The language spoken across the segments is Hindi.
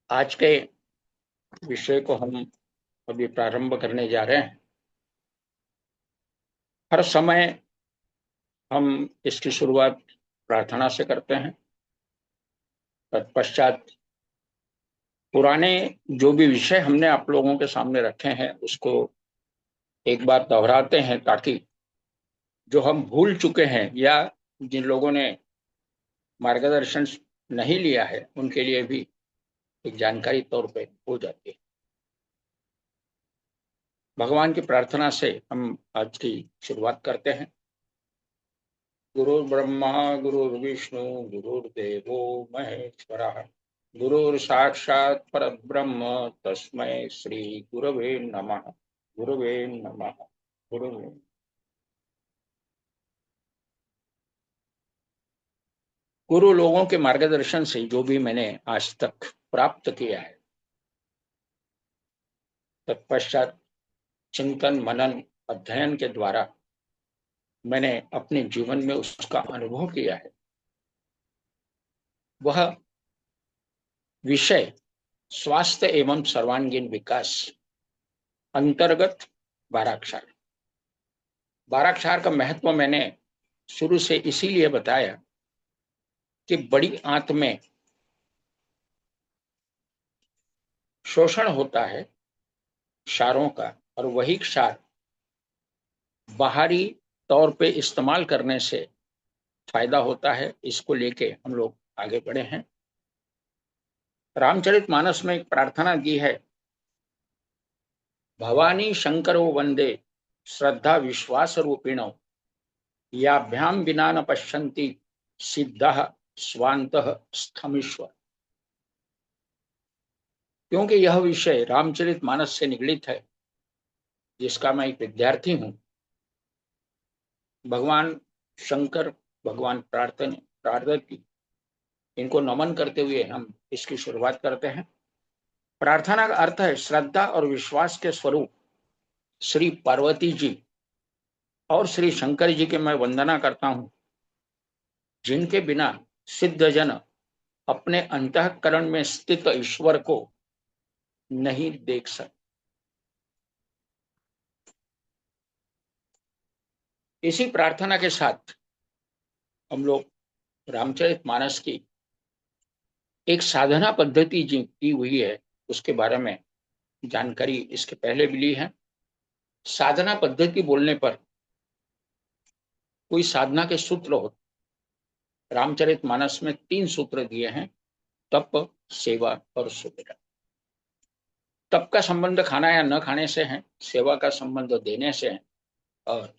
आज के विषय को हम अभी प्रारंभ करने जा रहे हैं। हर समय हम इसकी शुरुआत प्रार्थना से करते हैं। तत्पश्चात पुराने जो भी विषय हमने आप लोगों के सामने रखे हैं उसको एक बार दोहराते हैं, ताकि जो हम भूल चुके हैं या जिन लोगों ने मार्गदर्शन नहीं लिया है उनके लिए भी एक जानकारी तौर पे हो जाती है। भगवान की प्रार्थना से हम आज की शुरुआत करते हैं। गुरु ब्रह्मा गुरुर्विष्णु गुरुर्देवो महेश्वरः, गुरुर्साक्षात् परब्रह्म तस्मै श्री गुरवे नमः। गुरवे नमः। गुरुवे गुरु लोगों के मार्गदर्शन से जो भी मैंने आज तक प्राप्त किया है, तत्पश्चात चिंतन मनन अध्ययन के द्वारा मैंने अपने जीवन में उसका अनुभव किया है। वह विषय स्वास्थ्य एवं सर्वांगीण विकास अंतर्गत बाराक्षार। बाराक्षार का महत्व मैंने शुरू से इसीलिए बताया कि बड़ी आंत में शोषण होता है क्षारों का, और वही क्षार बाहरी तौर पे इस्तेमाल करने से फायदा होता है। इसको लेके हम लोग आगे बढ़े हैं। रामचरितमानस में एक प्रार्थना दी है, भवानी शंकरो वंदे श्रद्धा विश्वास रूपिणो, याभ्याम विना न पश्यन्ति सिद्धः स्वान्तः स्थमीश्वर। क्योंकि यह विषय रामचरितमानस से निगलित है, जिसका मैं एक विद्यार्थी हूं। भगवान शंकर, भगवान प्रार्थना इनको नमन करते हुए हम इसकी शुरुआत करते हैं। प्रार्थना का अर्थ है श्रद्धा और विश्वास के स्वरूप श्री पार्वती जी और श्री शंकर जी के मैं वंदना करता हूं, जिनके बिना सिद्ध जन अपने अंतःकरण में स्थित ईश्वर को नहीं देख सकते। इसी प्रार्थना के साथ हम लोग रामचरितमानस की एक साधना पद्धति जी की हुई है, उसके बारे में जानकारी इसके पहले भी ली है। साधना पद्धति बोलने पर कोई साधना के सूत्र हो, रामचरितमानस में 3 सूत्र दिए हैं, तप, सेवा और सुमिरन। तप का संबंध खाना या न खाने से है, सेवा का संबंध देने से है, और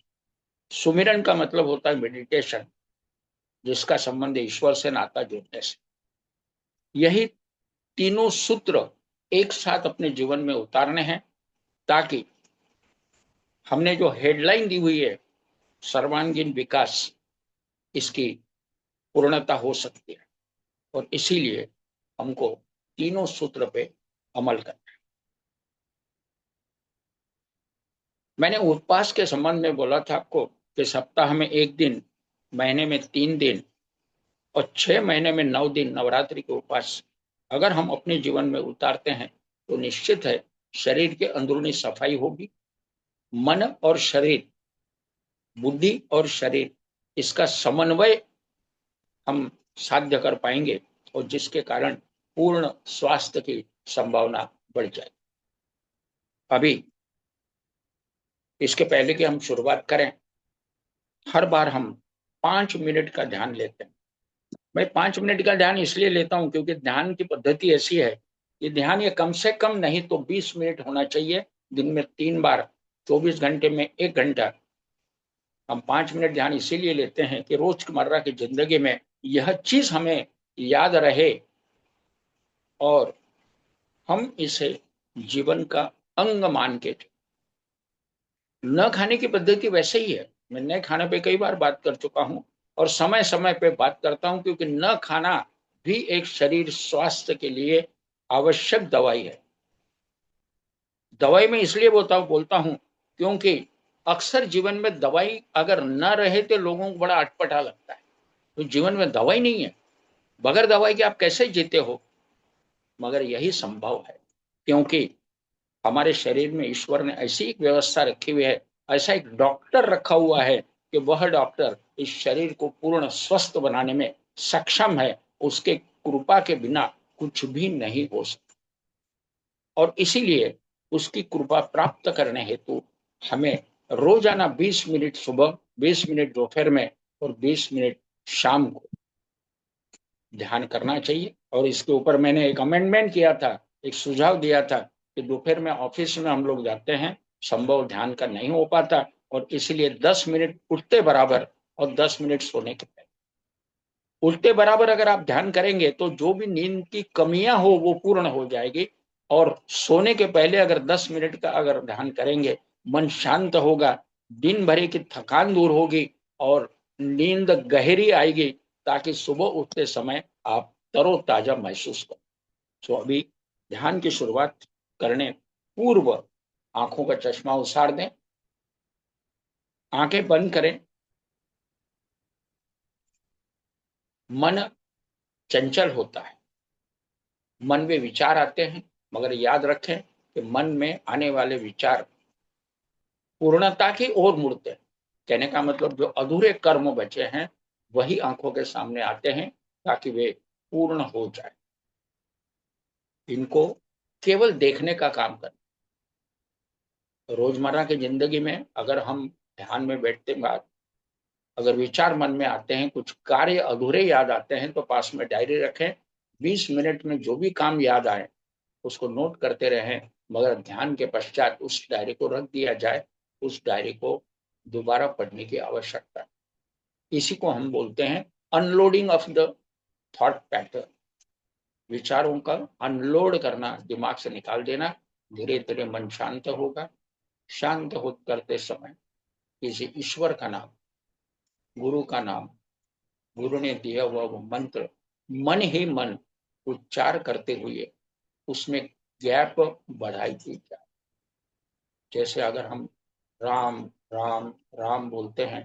सुमिरन का मतलब होता है मेडिटेशन, जिसका संबंध ईश्वर से नाता जोड़ने से। यही तीनों सूत्र एक साथ अपने जीवन में उतारने हैं, ताकि हमने जो हेडलाइन दी हुई है सर्वांगीण विकास, इसकी पूर्णता हो सकती है। और इसीलिए हमको तीनों सूत्र पे अमल करना है। मैंने उपवास के संबंध में बोला था आपको कि सप्ताह में 1 दिन, महीने में 3 दिन और 6 महीने में 9 दिन नवरात्रि के उपवास अगर हम अपने जीवन में उतारते हैं तो निश्चित है शरीर के अंदरूनी सफाई होगी। मन और शरीर, बुद्धि और शरीर, इसका समन्वय हम साध्य कर पाएंगे, और जिसके कारण पूर्ण स्वास्थ्य की संभावना बढ़ जाए। अभी इसके पहले कि हम शुरुआत करें, हर बार हम 5 मिनट का ध्यान लेते हैं। मैं 5 मिनट का ध्यान इसलिए लेता हूं क्योंकि ध्यान की पद्धति ऐसी है कि ध्यान ये कम से कम नहीं तो 20 मिनट होना चाहिए, दिन में 3 बार, 24 घंटे में 1 घंटा। हम 5 मिनट ध्यान इसीलिए लेते हैं कि रोजमर्रा की जिंदगी में यह चीज हमें याद रहे और हम इसे जीवन का अंग मान के। न खाने की पद्धति वैसे ही है, मैं न खाने पे कई बार बात कर चुका हूं और समय समय पे बात करता हूं, क्योंकि न खाना भी एक शरीर स्वास्थ्य के लिए आवश्यक दवाई है। दवाई में इसलिए बोलता हूं क्योंकि अक्सर जीवन में दवाई अगर न रहे तो लोगों को बड़ा अटपटा लगता है। तो जीवन में दवाई नहीं है, बगैर दवाई के आप कैसे जीते हो? मगर यही संभव है, क्योंकि हमारे शरीर में ईश्वर ने ऐसी एक व्यवस्था रखी हुई है, ऐसा एक डॉक्टर रखा हुआ है कि वह डॉक्टर इस शरीर को पूर्ण स्वस्थ बनाने में सक्षम है। उसके कृपा के बिना कुछ भी नहीं हो सकता, और इसीलिए उसकी कृपा प्राप्त करने हेतु हमें रोजाना 20 मिनट सुबह, 20 मिनट दोपहर में और 20 मिनट शाम को ध्यान करना चाहिए। और इसके ऊपर मैंने एक अमेंडमेंट किया था, एक सुझाव दिया था कि दोपहर में ऑफिस में हम लोग जाते हैं, संभव ध्यान का नहीं हो पाता, और इसलिए 10 मिनट उठते बराबर और 10 मिनट सोने के पहले, उल्टे बराबर अगर आप ध्यान करेंगे तो जो भी नींद की कमियां हो वो पूर्ण हो जाएगी। और सोने के पहले अगर 10 मिनट का अगर ध्यान करेंगे, मन शांत होगा, दिन भर की थकान दूर होगी और नींद गहरी आएगी, ताकि सुबह उठते समय आप तरोताजा महसूस करें। तो अभी ध्यान की शुरुआत करने पूर्व आंखों का चश्मा उतार दें, आंखें बंद करें। मन चंचल होता है, मन में विचार आते हैं, मगर याद रखें कि मन में आने वाले विचार पूर्णता की ओर मुड़ते हैं। कहने का मतलब जो अधूरे कर्म बचे हैं वही आंखों के सामने आते हैं, ताकि वे पूर्ण हो जाए। इनको केवल देखने का काम करें। रोजमर्रा की जिंदगी में अगर हम ध्यान में बैठते बाद अगर विचार मन में आते हैं, कुछ कार्य अधूरे याद आते हैं, तो पास में डायरी रखें। 20 मिनट में जो भी काम याद आए उसको नोट करते रहें, मगर ध्यान के पश्चात उस डायरी को रख दिया जाए। उस डायरी को दोबारा पढ़ने की आवश्यकता है। इसी को हम बोलते हैं unloading of the thought pattern. विचारों का अनलोड करना, दिमाग से निकाल देना। धीरे धीरे मन शांत होगा। शांत हो करते समय किसी ईश्वर का नाम, गुरु का नाम, गुरु ने दिया हुआ वो मंत्र मन ही मन उच्चार करते हुए उसमें गैप बढ़ाई दी जाए। जैसे अगर हम राम राम राम बोलते हैं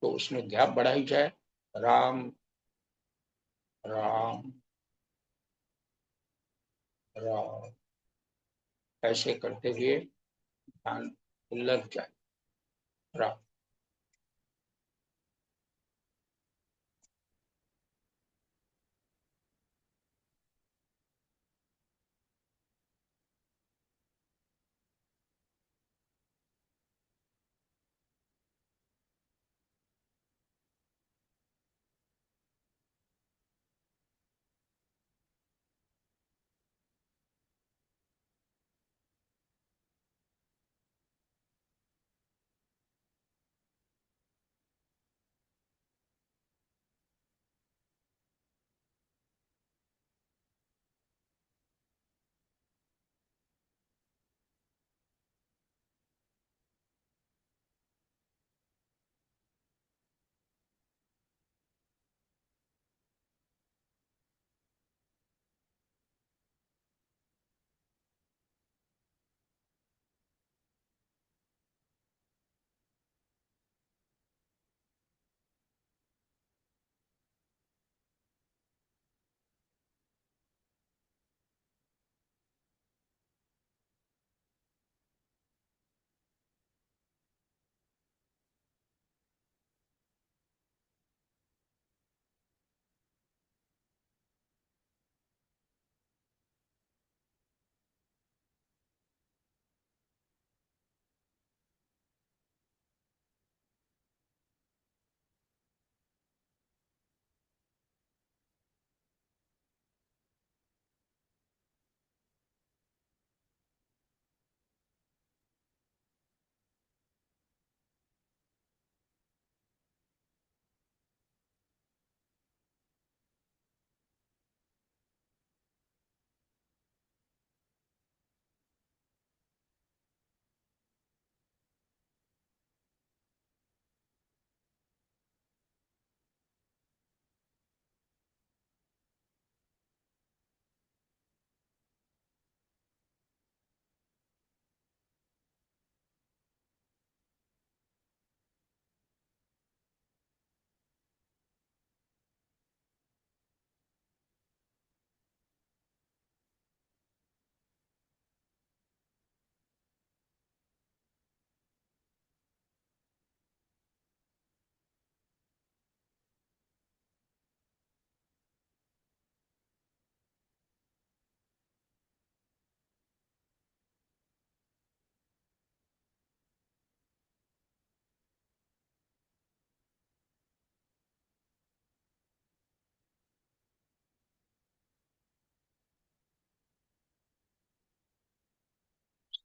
तो उसमें गैप बढ़ाई जाए। राम राम राम, ऐसे करते हुए ध्यान लग जाए। राम।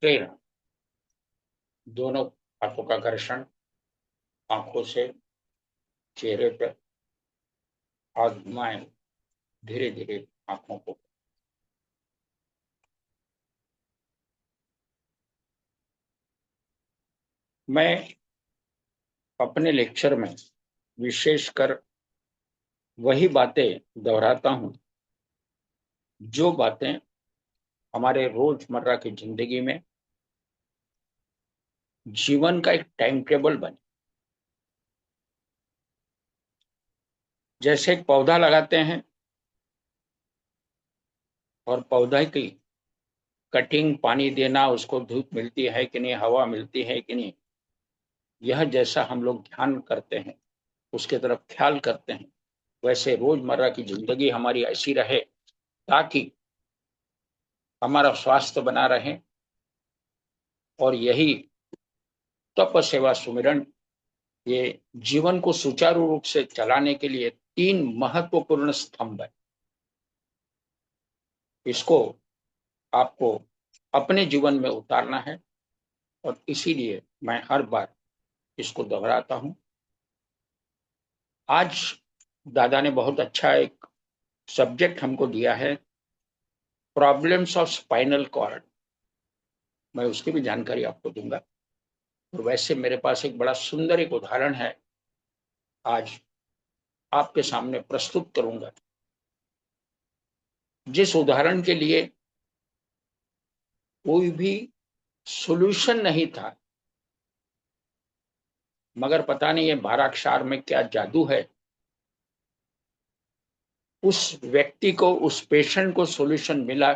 फिर दोनों हाथों का घर्षण आंखों से चेहरे पर, हाथ घुमाएं धीरे धीरे आंखों को। मैं अपने लेक्चर में विशेषकर वही बातें दोहराता हूं जो बातें हमारे रोजमर्रा की जिंदगी में जीवन का एक टाइम टेबल बने। जैसे एक पौधा लगाते हैं और पौधा की कटिंग, पानी देना, उसको धूप मिलती है कि नहीं, हवा मिलती है कि नहीं, यह जैसा हम लोग ध्यान करते हैं, उसके तरफ ख्याल करते हैं, वैसे रोजमर्रा की जिंदगी हमारी ऐसी रहे ताकि हमारा स्वास्थ्य बना रहे। और यही तप सेवा सुमिरन, ये जीवन को सुचारू रूप से चलाने के लिए तीन महत्वपूर्ण स्तंभ है। इसको आपको अपने जीवन में उतारना है और इसीलिए मैं हर बार इसको दोहराता हूं। आज दादा ने बहुत अच्छा एक सब्जेक्ट हमको दिया है, प्रॉब्लम्स ऑफ स्पाइनल कॉर्ड। मैं उसकी भी जानकारी आपको दूंगा। और वैसे मेरे पास एक बड़ा सुंदर एक उदाहरण है, आज आपके सामने प्रस्तुत करूंगा, जिस उदाहरण के लिए कोई भी सॉल्यूशन नहीं था, मगर पता नहीं ये 12 अक्षर में क्या जादू है, उस व्यक्ति को, उस पेशेंट को सॉल्यूशन मिला।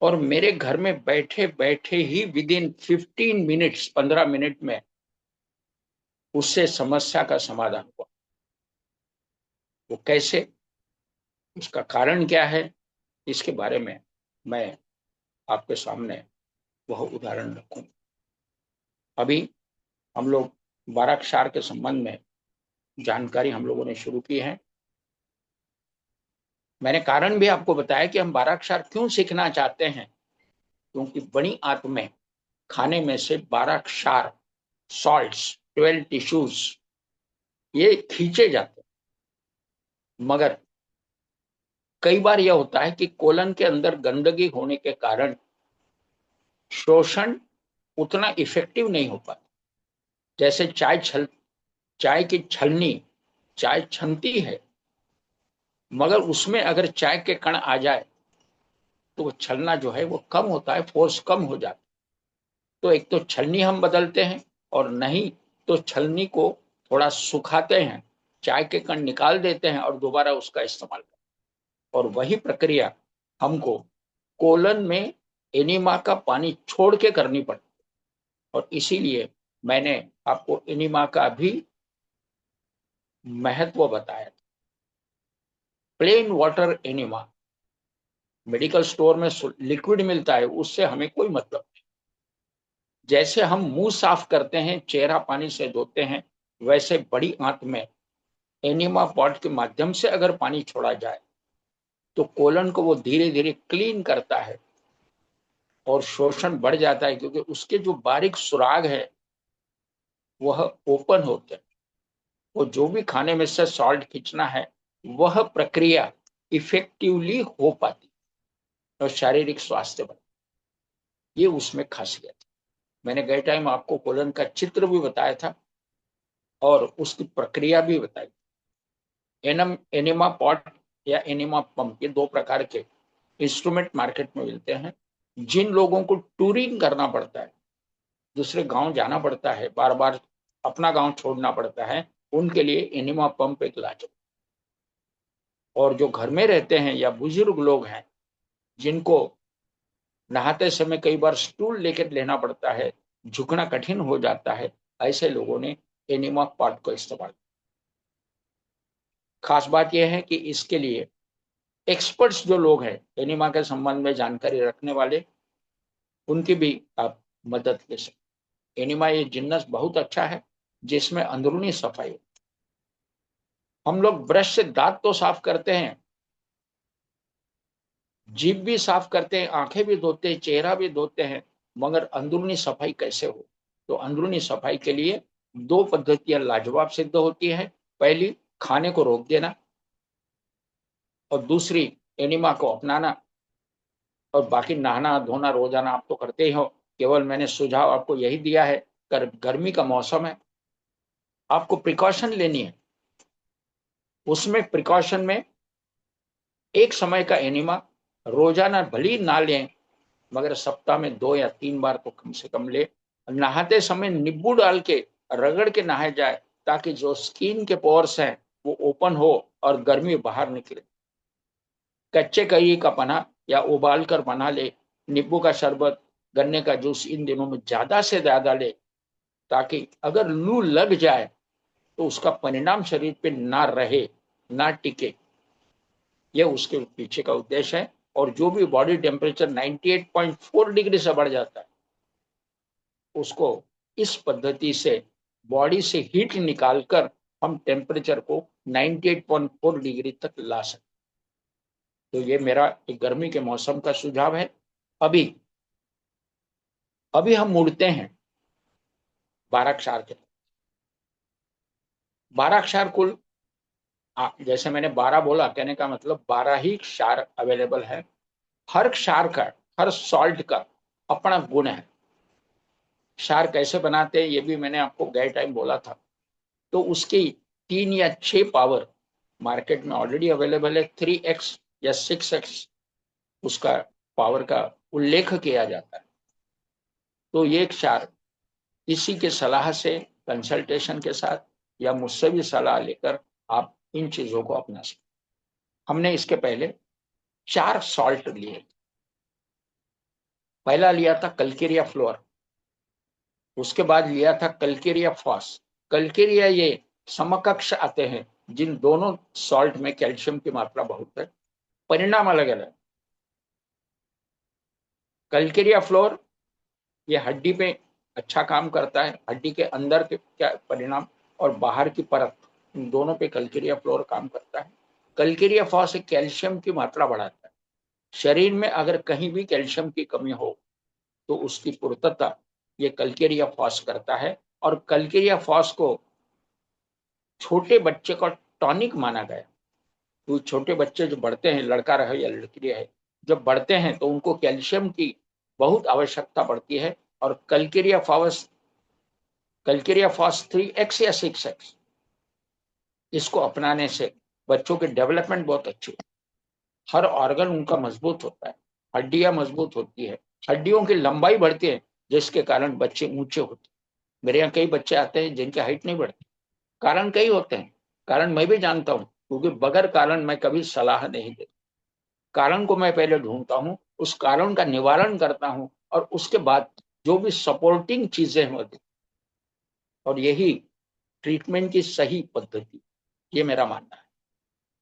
और मेरे घर में बैठे बैठे ही विद इन 15 मिनट्स, 15 मिनट में उससे समस्या का समाधान हुआ। वो कैसे, उसका कारण क्या है, इसके बारे में मैं आपके सामने वह उदाहरण रखूं। अभी हम लोग 12 अक्षर के संबंध में जानकारी हम लोगों ने शुरू की है। मैंने कारण भी आपको बताया कि हम 12 अक्षर क्यों सीखना चाहते हैं, क्योंकि बड़ी आंत में खाने में से 12 क्षार, सॉल्ट्स, 12 टिश्यूज, ये खींचे जाते हैं। मगर कई बार यह होता है कि कोलन के अंदर गंदगी होने के कारण शोषण उतना इफेक्टिव नहीं हो पाता। जैसे चाय की छलनी, चाय छनती है, मगर उसमें अगर चाय के कण आ जाए तो वो छलना जो है वो कम होता है, फोर्स कम हो जाता है। तो एक तो छलनी हम बदलते हैं, और नहीं तो छलनी को थोड़ा सुखाते हैं, चाय के कण निकाल देते हैं और दोबारा उसका इस्तेमाल करते हैं। और वही प्रक्रिया हमको कोलन में एनिमा का पानी छोड़ के करनी पड़ती है। और इसीलिए मैंने आपको एनिमा का भी महत्व बताया था। Plain water enema medical store में लिक्विड मिलता है, उससे हमें कोई मतलब नहीं। जैसे हम मुंह साफ करते हैं, चेहरा पानी से धोते हैं, वैसे बड़ी आंत में एनिमा पॉट के माध्यम से अगर पानी छोड़ा जाए तो कोलन को वो धीरे धीरे क्लीन करता है और शोषण बढ़ जाता है, क्योंकि उसके जो बारीक सुराग है वह ओपन होते हैं। वो जो भी खाने में से सॉल्ट खींचना है, वह प्रक्रिया इफेक्टिवली हो पाती और शारीरिक स्वास्थ्य बढ़, ये उसमें खासियत है। मैंने गए टाइम आपको कोलन का चित्र भी बताया था और उसकी प्रक्रिया भी बताई। एनिमा पॉट या एनिमा पंप, ये दो प्रकार के इंस्ट्रूमेंट मार्केट में मिलते हैं। जिन लोगों को टूरिंग करना पड़ता है, दूसरे गांव जाना पड़ता है, बार बार अपना गांव छोड़ना पड़ता है, उनके लिए एनिमा पंप एक लाजवाब। और जो घर में रहते हैं या बुजुर्ग लोग हैं, जिनको नहाते समय कई बार स्टूल लेकर लेना पड़ता है, झुकना कठिन हो जाता है, ऐसे लोगों ने एनिमा पॉट को इस्तेमाल। खास बात यह है कि इसके लिए एक्सपर्ट्स जो लोग हैं, एनिमा के संबंध में जानकारी रखने वाले, उनकी भी आप मदद ले सकते। एनिमा ये जिन्नस बहुत अच्छा है जिसमें अंदरूनी सफाई। हम लोग ब्रश से दांत तो साफ करते हैं, जीभ भी साफ करते हैं, आंखें भी धोते हैं, चेहरा भी धोते हैं, मगर अंदरूनी सफाई कैसे हो? तो अंदरूनी सफाई के लिए दो पद्धतियां लाजवाब सिद्ध होती है। पहली, खाने को रोक देना, और दूसरी, एनिमा को अपनाना। और बाकी नहाना धोना रोजाना आप तो करते ही हो, केवल मैंने सुझाव आपको यही दिया है। गर्मी का मौसम है, आपको प्रिकॉशन लेनी है। उसमें प्रिकॉशन में एक समय का एनिमा रोजाना भली ना लें, मगर सप्ताह में 2 या 3 बार तो कम से कम ले। नहाते समय नींबू डाल के रगड़ के नहाए जाए, ताकि जो स्किन के पोर्स हैं वो ओपन हो और गर्मी बाहर निकले। कच्चे कई का पना या उबाल कर बना ले। नींबू का शरबत, गन्ने का जूस इन दिनों में ज्यादा से ज्यादा ले, ताकि अगर लू लग जाए तो उसका परिणाम शरीर पे ना रहे, ना टिके। यह उसके पीछे का उद्देश्य है। और जो भी बॉडी टेम्परेचर 98.4 डिग्री से बढ़ जाता है, उसको इस पद्धति से बॉडी से हीट निकालकर हम टेम्परेचर को 98.4 डिग्री तक ला सकते। तो ये मेरा एक गर्मी के मौसम का सुझाव है। अभी अभी हम मुड़ते हैं 12 क्षार के। 12 क्षार कुल, जैसे मैंने 12 बोला, कहने का मतलब 12 ही क्षार अवेलेबल है। हर क्षार का, हर सॉल्ट का अपना गुण है। क्षार कैसे बनाते हैं ये भी मैंने आपको गए टाइम बोला था। तो उसकी 3 या 6 पावर मार्केट में ऑलरेडी अवेलेबल है। 3x या 6x उसका पावर का उल्लेख किया जाता है। तो ये क्षार किसी के सलाह से, कंसल्टेशन के साथ या मुझसे भी सलाह लेकर आप इन चीजों को अपना सकते। हमने इसके पहले 4 सॉल्ट लिए। पहला लिया था कल्केरिया फ्लोर, उसके बाद लिया था कल्केरिया फॉस। कल्केरिया ये समकक्ष आते हैं, जिन दोनों सॉल्ट में कैल्शियम की मात्रा बहुत है, परिणाम अलग अलग। कल्केरिया फ्लोर ये हड्डी पे अच्छा काम करता है, हड्डी के अंदर के क्या परिणाम और बाहर की परत, इन दोनों पे कल्केरिया फ्लोर काम करता है। कल्केरिया फॉस कैल्शियम की मात्रा बढ़ाता है। शरीर में अगर कहीं भी कैल्शियम की कमी हो तो उसकी पूर्तता ये कल्केरिया फॉस करता है। और कल्केरिया फॉस को छोटे बच्चे का टॉनिक माना गया। तो छोटे बच्चे जो बढ़ते हैं, लड़का रहे या लड़की रहे, जब बढ़ते हैं तो उनको कैल्शियम की बहुत आवश्यकता पड़ती है। और कल्केरिया फॉस 3x या 6x इसको अपनाने से बच्चों के डेवलपमेंट बहुत अच्छी है। हर ऑर्गन उनका मजबूत होता है, हड्डियां मजबूत होती है, हड्डियों की लंबाई बढ़ती है, जिसके कारण बच्चे ऊंचे होते हैं। मेरे यहाँ कई बच्चे आते हैं जिनकी हाइट नहीं बढ़ती। कारण कई होते हैं, कारण मैं भी जानता हूँ, क्योंकि बगैर कारण मैं कभी सलाह नहीं देता। कारण को मैं पहले ढूंढता हूँ, उस कारण का निवारण करता हूँ, और उसके बाद जो भी सपोर्टिंग चीजें होती, और यही ट्रीटमेंट की सही पद्धति, ये मेरा मानना है।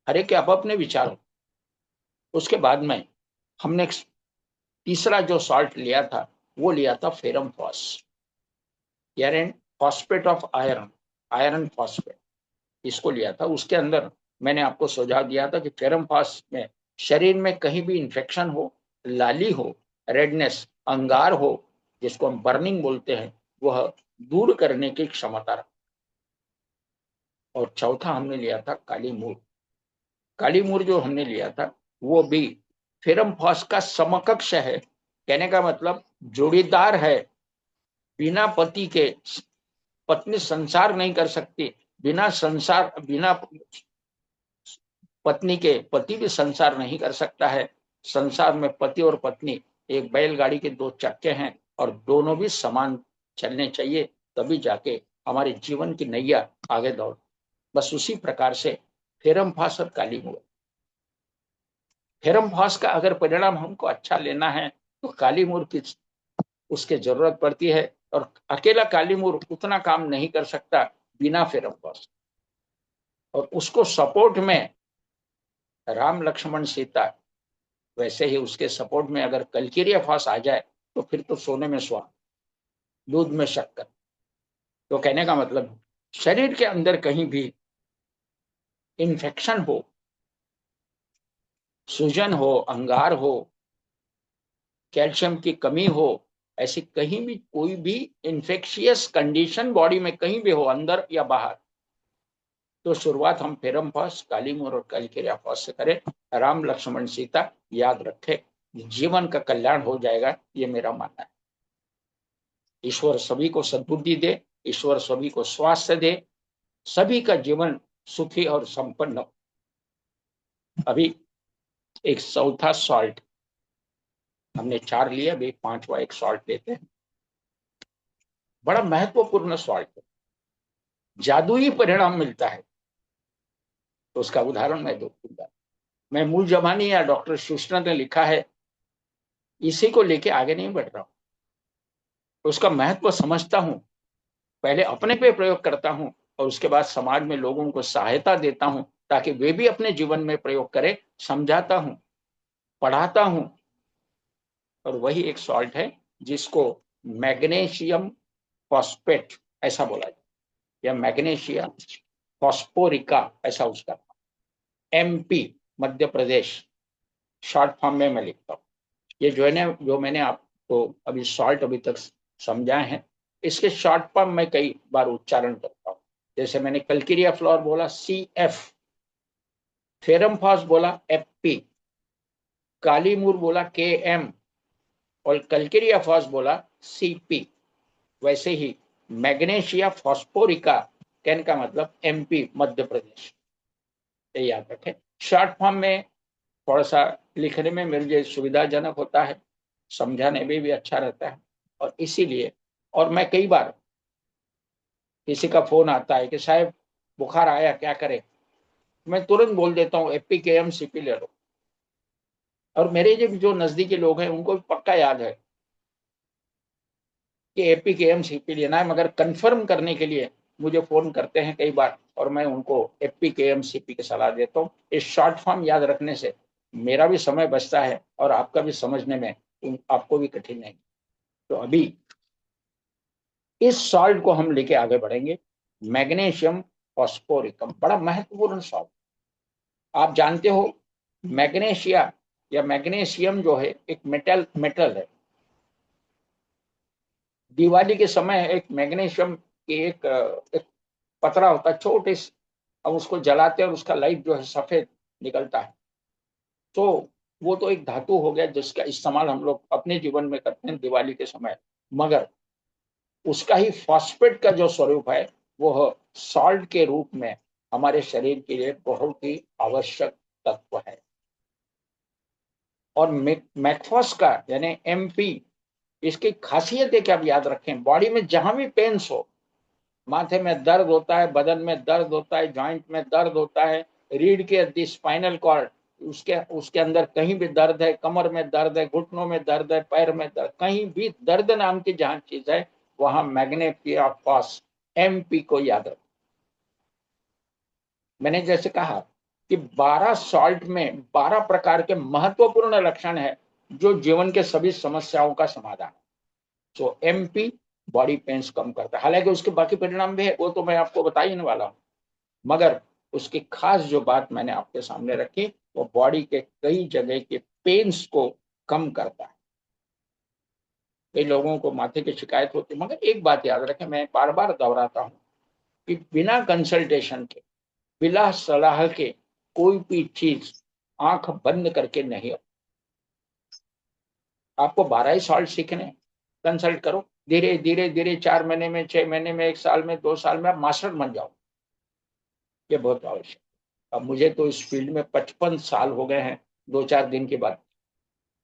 हर एक के आप अपने विचार हो। उसके बाद में हमने तीसरा जो सॉल्ट लिया था वो लिया था फेरम फॉस, यानी phosphate of iron, iron phosphate, इसको लिया था। उसके अंदर मैंने आपको सुझाव दिया था कि फेरम फॉस में शरीर में कहीं भी इंफेक्शन हो, लाली हो, रेडनेस, अंगार हो, जिसको हम बर्निंग बोलते हैं, वह दूर करने की क्षमता रखता। और चौथा हमने लिया था काली मूर। काली मूर जो हमने लिया था वो भी फेरम फॉस का समकक्ष है। कहने का मतलब जोड़ीदार है। बिना पति के पत्नी संसार नहीं कर सकती, बिना पत्नी के पति भी संसार नहीं कर सकता है। संसार में पति और पत्नी एक बैलगाड़ी के दो चक्के हैं, और दोनों भी समान चलने चाहिए, तभी जाके हमारे जीवन की नैया आगे दौड़। बस उसी प्रकार से फेरम फास और काली मूर। फेरम फास का अगर परिणाम हमको अच्छा लेना है तो काली मूर की उसके जरूरत पड़ती है। और अकेला काली मूर उतना काम नहीं कर सकता बिना फेरम फास। और उसको सपोर्ट में राम लक्ष्मण सीता, वैसे ही उसके सपोर्ट में अगर कल्केरिया फॉस आ जाए तो फिर तो सोने में सुहागा, दूध में शक्कर। तो कहने का मतलब शरीर के अंदर कहीं भी इन्फेक्शन हो, सूजन हो, अंगार हो, कैल्शियम की कमी हो, ऐसी कहीं भी कोई भी इंफेक्शियस कंडीशन बॉडी में कहीं भी हो, अंदर या बाहर, तो शुरुआत हम फेरम फॉस, काली मूर और कैलकेरिया फॉस से करें। राम लक्ष्मण सीता याद रखे, जीवन का कल्याण हो जाएगा, ये मेरा मानना है। ईश्वर सभी को सद्बुद्धि दे, ईश्वर सभी को स्वास्थ्य दे, सभी का जीवन सुखी और संपन्न हो। अभी एक चौथा सॉल्ट हमने 4 लिया, अभी 5वां एक सॉल्ट लेते हैं। बड़ा महत्वपूर्ण सॉल्ट है, जादुई परिणाम मिलता है। तो उसका उदाहरण मैं दूंगा। मैं मूल जबानी या डॉक्टर शुष्णा ने लिखा है, इसी को लेके आगे नहीं बढ़ रहा हूं। उसका महत्व समझता हूं, पहले अपने पे प्रयोग करता हूं और उसके बाद समाज में लोगों को सहायता देता हूं ताकि वे भी अपने जीवन में प्रयोग करें। समझाता हूं, पढ़ाता हूं। और वही एक सॉल्ट है जिसको मैग्नीशियम फॉस्फेट ऐसा बोला जाए, या मैग्नीशियम फॉस्फोरिका ऐसा उसका, MP Madhya Pradesh, short form में मैं लिखता हूँ। ये जो है ना, जो मैंने आपको अभी सॉल्ट अभी तक समझाए हैं, इसके शॉर्ट फॉर्म में कई बार उच्चारण करता हूँ। जैसे मैंने कल्किरिया फ्लोर बोला CF, फेरम फॉस बोला FP, कालीमूर बोला KM और कल्किरिया फॉस बोला CP। वैसे ही मैग्नेशिया फॉस्फोरिका, कैन का मतलब MP मध्य प्रदेश, ये याद रखें। शॉर्ट फॉर्म में थोड़ा सा लिखने में मेरे लिए सुविधाजनक होता है, समझाने में भी अच्छा रहता है। और इसीलिए, और मैं कई बार किसी का फोन आता है कि साहब बुखार आया क्या करे, मैं तुरंत बोल देता हूँ FPKM CP ले लो। और मेरे जो नजदीकी लोग हैं उनको भी पक्का याद है कि FPKM CP लेना है, मगर कंफर्म करने के लिए मुझे फोन करते हैं कई बार और मैं उनको FPKM CP की सलाह देता हूँ। इस शॉर्ट फॉर्म याद रखने से मेरा भी समय बचता है और आपका भी समझने में आपको भी कठिन नहीं। तो अभी इस सॉल्ट को हम लेके आगे बढ़ेंगे, मैग्नीशियम फॉस्फोरिकम, बड़ा महत्वपूर्ण सॉल्ट। आप जानते हो मैग्नेशिया या मैग्नीशियम जो है एक मेटल है। दिवाली के समय एक मैग्नीशियम की एक पतरा होता है छोटे से, अब उसको जलाते हैं और उसका लाइट जो है सफेद निकलता है। तो वो तो एक धातु हो गया जिसका इस्तेमाल हम लोग अपने जीवन में करते हैं दिवाली के समय, मगर उसका ही फॉस्फेट का जो स्वरूप है वो सॉल्ट के रूप में हमारे शरीर के लिए बहुत ही आवश्यक तत्व है। और मैकफॉस का यानी MP, इसकी खासियत है कि आप याद रखें, बॉडी में जहां भी पेन्स हो, माथे में दर्द होता है, बदन में दर्द होता है, जॉइंट में दर्द होता है, रीढ़ के स्पाइनल कॉर्ड, उसके उसके अंदर कहीं भी दर्द है, कमर में दर्द है, घुटनों में दर्द है, पैर में दर्द, कहीं भी दर्द नाम की जहां चीज है वहां मैग्नेशिया फॉस MP को याद रखें। मैंने जैसे कहा कि 12 सॉल्ट में 12 प्रकार के महत्वपूर्ण लक्षण है जो जीवन के सभी समस्याओं का समाधान। तो MP बॉडी पेन्स कम करता है, हालांकि उसके बाकी परिणाम भी है, वो तो मैं आपको बता ही नहीं वाला हूं, मगर उसकी खास जो बात मैंने आपके सामने रखी वो बॉडी के कई जगह के पेन्स को कम करता है। कई लोगों को माथे की शिकायत होती है, मगर एक बात याद रखें, मैं बार बार दोहराता हूं कि बिना कंसल्टेशन के, बिना सलाह के कोई भी चीज आंख बंद करके नहीं हो। आपको 12 ही सॉल्ट सीखने, कंसल्ट करो, धीरे धीरे धीरे 4 महीने में, 6 महीने में, 1 साल में, 2 साल में आप मास्टर बन जाओ। ये बहुत आवश्यक। अब मुझे तो इस फील्ड में 55 साल हो गए हैं 2-4 दिन के बाद।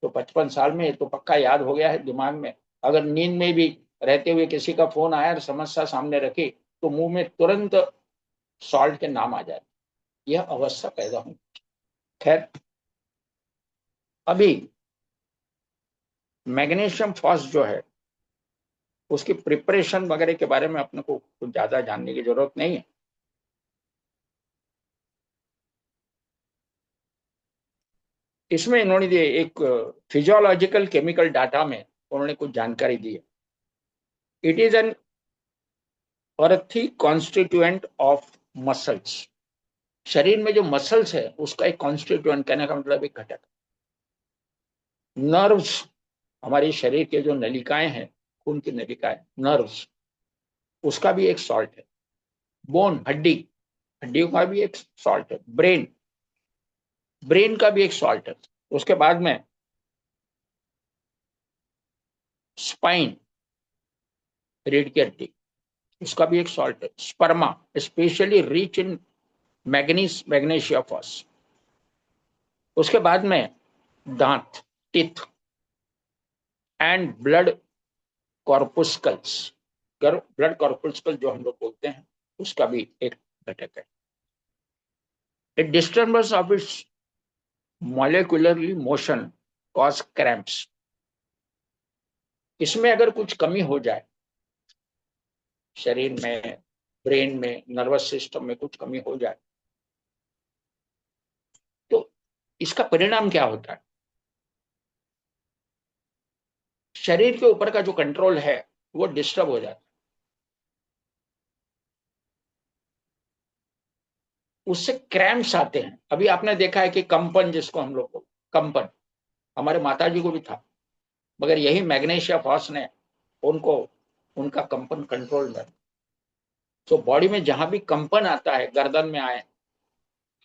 तो 55 साल में ये तो पक्का याद हो गया है दिमाग में। अगर नींद में भी रहते हुए किसी का फोन आया और समस्या सामने रखी तो मुंह में तुरंत सॉल्ट के नाम आ जाए, यह अवस्था पैदा हुई। खैर, अभी मैग्नीशियम फॉस जो है उसकी प्रिपरेशन वगैरह के बारे में अपने को कुछ ज्यादा जानने की जरूरत नहीं है। इसमें इन्होंने दिए एक फिजियोलॉजिकल केमिकल डाटा में उन्होंने कुछ जानकारी दी है। It is an earthy constituent of muscles, शरीर में जो मसल्स है उसका एक कॉन्स्टिट्यूएंट, कहने का मतलब एक घटक। नर्व्स, हमारे शरीर के जो नलिकाएं हैं, खून की नलिकाएं, नर्व्स, उसका भी एक सॉल्ट है। बोन, हड्डी, हड्डियों का भी एक सॉल्ट है। ब्रेन, ब्रेन का भी एक सॉल्ट है। उसके बाद में स्पाइन, रीढ़ की हड्डी, उसका भी एक सॉल्ट है। स्पर्मा, specially rich in manganese, magnesia phos. उसके बाद में दांत, teeth, and blood corpuscles, blood corpuscle जो हम लोग बोलते हैं, उसका भी एक घटक है। It disturbance of its molecularly motion cause cramps. इसमें अगर कुछ कमी हो जाए, शरीर में, ब्रेन में, नर्वस सिस्टम में कुछ कमी हो जाए, तो इसका परिणाम क्या होता है? शरीर के ऊपर का जो कंट्रोल है वो डिस्टर्ब हो जाता है। उससे क्रैम्प्स आते हैं। अभी आपने देखा है कि कंपन, जिसको हम लोग को कंपन, हमारे माता जी को भी था, मगर यही मैग्नीशिया फॉस ने उनको, उनका कंपन कंट्रोल में। तो बॉडी में जहां भी कंपन आता है, गर्दन में आए,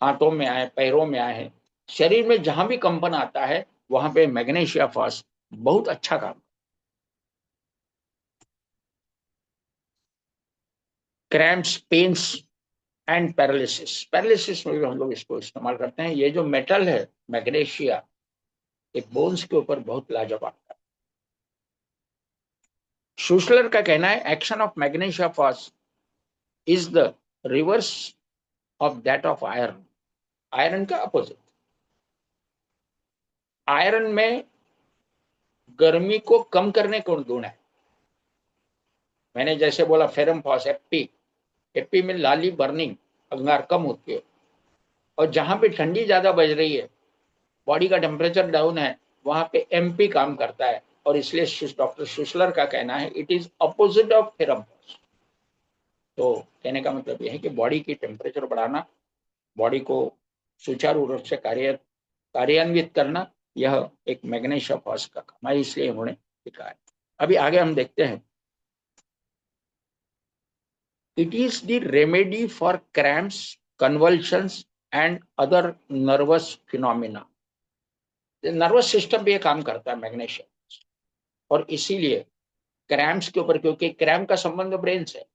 हाथों में आए, पैरों में आए, शरीर में जहां भी कंपन आता है, वहां पे मैग्नीशिया फॉस बहुत अच्छा काम। Cramps, pains and paralysis, paralysis में भी हम लोग इसको इस्तेमाल करते हैं। ये जो मेटल है मैग्नीशिया, ये बोन्स के ऊपर बहुत लाजवाब है। शूसलर का कहना है action of magnesia phos is the reverse of that of iron. Iron का अपोजिट। आयरन में गर्मी को कम करने का गुण है। मैंने जैसे बोला फेरम फॉस, एफपी, एफपी में लाली बर्निंग, अंगार कम होती है। और जहां पे ठंडी ज्यादा बज रही है, बॉडी का टेम्परेचर डाउन है, वहां पे एमपी काम करता है। और इसलिए डॉक्टर शुसलर का कहना है it is opposite of ferrum phos. तो कहने का मतलब यह है कि बॉडी की टेम्परेचर बढ़ाना, बॉडी को सुचारू रूप से कार्यान्वित करना, यह एक मैग्नीशिया फॉस का काम है, इसलिए उन्होंने लिखा है। अभी आगे हम देखते हैं। It is the remedy for cramps, convulsions and other nervous phenomena. Nervous system भी ये काम करता है मैग्नीशियम, और इसीलिए क्रैम्प्स के ऊपर, क्योंकि क्रैम्प का संबंध ब्रेन से,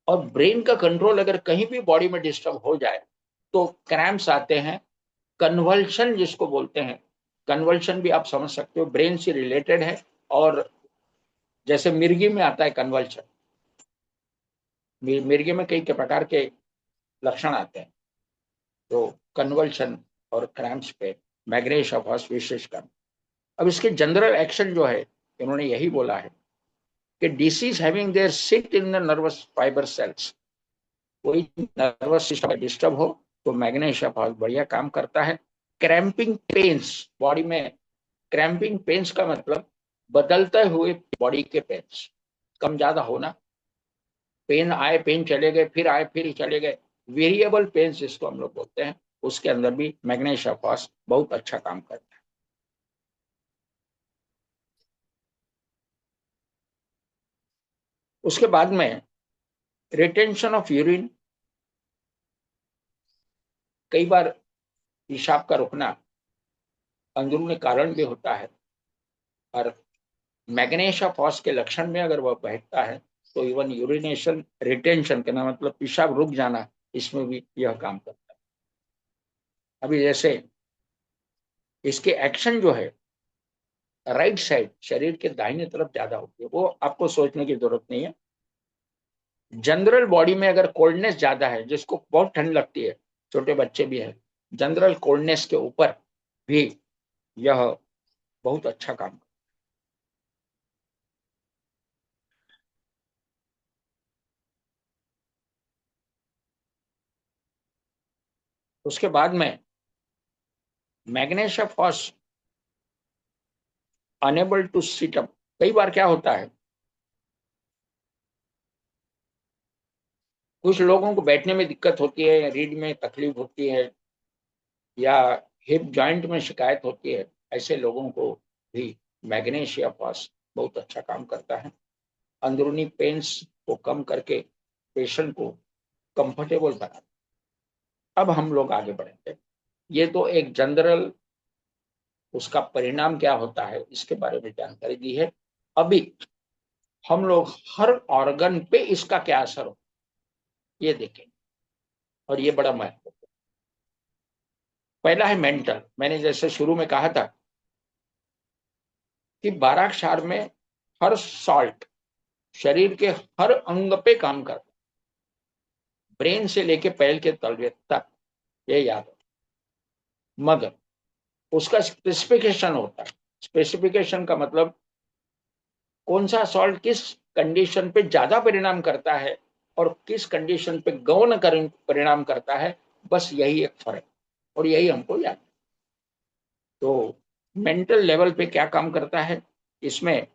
और ब्रेन का कंट्रोल अगर कहीं भी बॉडी में डिस्टर्ब हो जाए तो क्रैम्प्स आते हैं। कन्वल्शन जिसको बोलते हैं, कन्वल्शन भी आप समझ सकते हो, ब्रेन से रिलेटेड है। और जैसे मिर्गी में आता है कन्वल्शन, मिर्गी में कई के प्रकार के लक्षण आते हैं। तो कन्वल्शन और क्रैम्प्स पे मैग्नीशिया फॉस विशेष कर। अब इसके जनरल एक्शन जो है, इन्होंने यही बोला है कि disease having their sit in the nervous fibre cells, कोई नर्वस सिस्टम डिस्टर्ब हो तो मैग्नीशिया बहुत बढ़िया काम करता है। क्रैम्पिंग पेन्स, बॉडी में क्रैम्पिंग पेन्स का मतलब बदलते हुए बॉडी के पेन्स, कम ज्यादा होना, पेन आए पेन चले गए, फिर आए फिर चले गए, वेरिएबल पेन्स जिसको हम लोग बोलते हैं, उसके अंदर भी मैग्नीशिया फॉस बहुत अच्छा काम करता है। उसके बाद में रिटेंशन ऑफ यूरिन, कई बार पेशाब का रुकना अंदरूनी कारण भी होता है, और मैग्नीशिया फॉस के लक्षण में अगर वह बैठता है तो इवन यूरिनेशन रिटेंशन का मतलब पेशाब रुक जाना, इसमें भी यह काम करता है। अभी जैसे इसके एक्शन जो है राइट साइड, शरीर के दाहिने तरफ ज्यादा होती है, वो आपको सोचने की जरूरत नहीं है। जनरल बॉडी में अगर कोल्डनेस ज्यादा है, जिसको बहुत ठंड लगती है, छोटे बच्चे भी है, जनरल कोल्डनेस के ऊपर भी यह बहुत अच्छा काम करता है। उसके बाद में magnesia phos unable to sit up, कई बार क्या होता है, कुछ लोगों को बैठने में दिक्कत होती है, या रीढ़ में तकलीफ होती है, या हिप जॉइंट में शिकायत होती है, ऐसे लोगों को भी मैग्नीशिया फास्ट बहुत अच्छा काम करता है। अंदरूनी पेन्स को कम करके पेशेंट को कंफर्टेबल बना। अब हम लोग आगे बढ़ेंगे। ये तो एक जनरल उसका परिणाम क्या होता है इसके बारे में जानकारी दी है। अभी हम लोग हर ऑर्गन पे इसका क्या असर हो ये देखेंगे, और ये बड़ा महत्वपूर्ण। पहला है मेंटल। मैंने जैसे शुरू में कहा था कि 12 क्षार में हर सॉल्ट शरीर के हर अंग पे काम करता है, ब्रेन से लेके पैर के तलवे तक, ये याद हो। मगर उसका स्पेसिफिकेशन होता है। स्पेसिफिकेशन का मतलब कौन सा सॉल्ट किस कंडीशन पे ज्यादा परिणाम करता है और किस कंडीशन पे गौण परिणाम करता है, बस यही एक फर्क, और यही हमको याद है। तो मेंटल लेवल पे क्या काम करता है इसमें?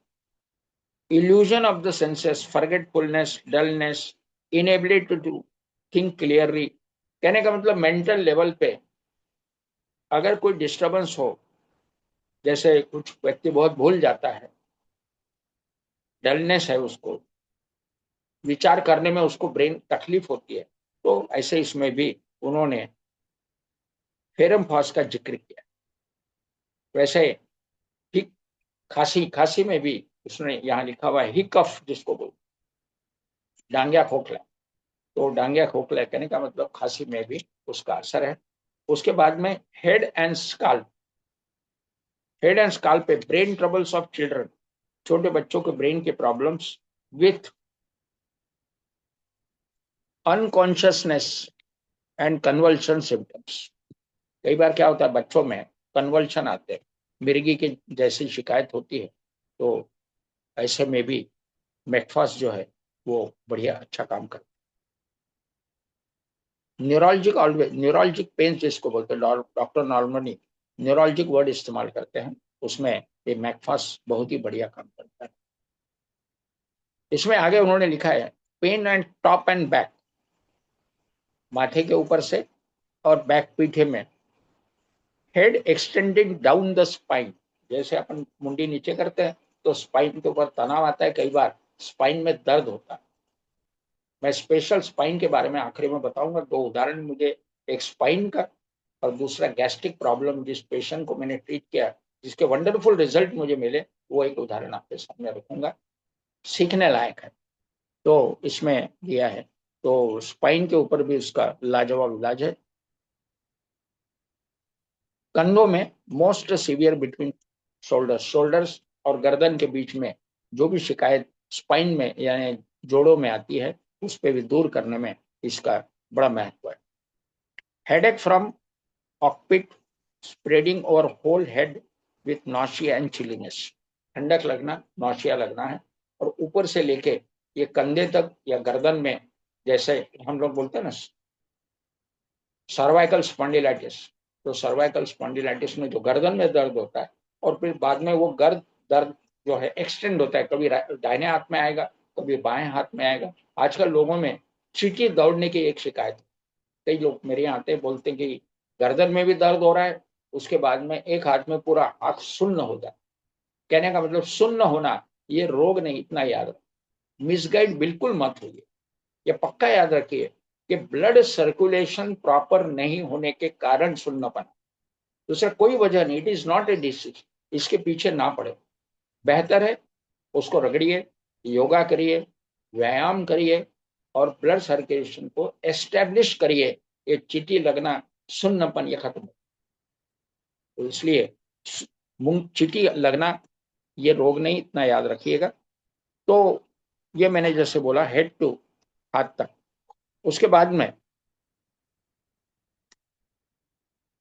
Illusion of the senses, forgetfulness, dullness, inability to think clearly. कहने का मतलब मेंटल लेवल पे अगर कोई डिस्टरबेंस हो, जैसे कुछ व्यक्ति बहुत भूल जाता है, डलनेस है, उसको विचार करने में उसको ब्रेन तकलीफ होती है, तो ऐसे इसमें भी उन्होंने फेरम फॉस का जिक्र किया। वैसे ठीक खांसी, खांसी में भी उसने यहाँ लिखा हुआ है हिकफ, जिसको बोल डांगिया खोखला। तो डांगिया खोखला कहने का मतलब खांसी में भी उसका असर है। उसके बाद में head and scalp. Head and scalp पे ब्रेन ट्रबल्स ऑफ चिल्ड्रन, छोटे बच्चों के ब्रेन के problems with unconsciousness and convulsion symptoms. कई बार क्या होता है बच्चों में कन्वल्शन आते हैं, मिर्गी की जैसी शिकायत होती है, तो ऐसे में भी मेकफास्ट जो है वो बढ़िया अच्छा काम करता है। न्यूरोलॉजिक ऑलवेज, न्यूरोलॉजिक पेन जिसको बोलते हैं, डॉक्टर नॉर्मली न्यूरोलॉजिक वर्ड इस्तेमाल करते हैं, उसमें ये मैकफास्ट बहुत ही बढ़िया काम करता है। इसमें आगे उन्होंने लिखा है pain and top and back, माथे के ऊपर से और बैक पीठे में। Head extending down the spine, जैसे अपन मुंडी नीचे करते हैं तो स्पाइन के ऊपर तनाव आता है, कई बार स्पाइन में दर्द होता है। मैं स्पेशल स्पाइन के बारे में आखिरी में बताऊंगा। दो उदाहरण मुझे, एक स्पाइन का और दूसरा गैस्ट्रिक प्रॉब्लम, जिस पेशेंट को मैंने ट्रीट किया, जिसके वंडरफुल रिजल्ट मुझे मिले, वो एक उदाहरण आपके सामने रखूंगा, सीखने लायक है। तो इसमें दिया है, तो स्पाइन के ऊपर भी उसका लाजवाब इलाज है। कंधों में most severe between shoulders, shoulders और गर्दन के बीच में जो भी शिकायत स्पाइन में यानी जोड़ों में आती है, उस पर भी दूर करने में इसका बड़ा महत्व है। Headache from occiput spreading over whole head with nausea and chilliness. ठंडक लगना, नौशिया लगना है, और ऊपर से लेके ये कंधे तक या गर्दन में, जैसे हम लोग बोलते हैं ना सर्वाइकल स्पॉन्डिलाइटिस, तो सर्वाइकल स्पॉन्डिलाइटिस में जो गर्दन में दर्द होता है, और फिर बाद में वो गर्द दर्द जो है एक्सटेंड होता है, कभी दाहिने हाथ में आएगा, कभी बाएं हाथ में आएगा। आजकल लोगों में चींटी दौड़ने की एक शिकायत, कई लोग मेरे यहाँ आते हैं, बोलते हैं कि गर्दन में भी दर्द हो रहा है, उसके बाद में एक हाथ में पूरा हाथ सुन्न हो जाए। कहने का मतलब सुन्न होना ये रोग नहीं, इतना याद रखो। मिसगाइड बिल्कुल मत होइए, ये पक्का याद रखिए कि ब्लड सर्कुलेशन प्रॉपर नहीं होने के कारण सुन्नपन, दूसरा कोई वजह नहीं। It is not a disease, इसके पीछे ना पड़े। बेहतर है उसको रगड़िए, योगा करिए, व्यायाम करिए, और ब्लड सर्कुलेशन को एस्टेब्लिश करिए। ये चीटी लगना, सुन्नपन, ये खत्म हो। तो इसलिए चीटी लगना ये रोग नहीं, इतना याद रखिएगा। तो ये मैंने जैसे बोला हेड टू हाथ तक। उसके बाद में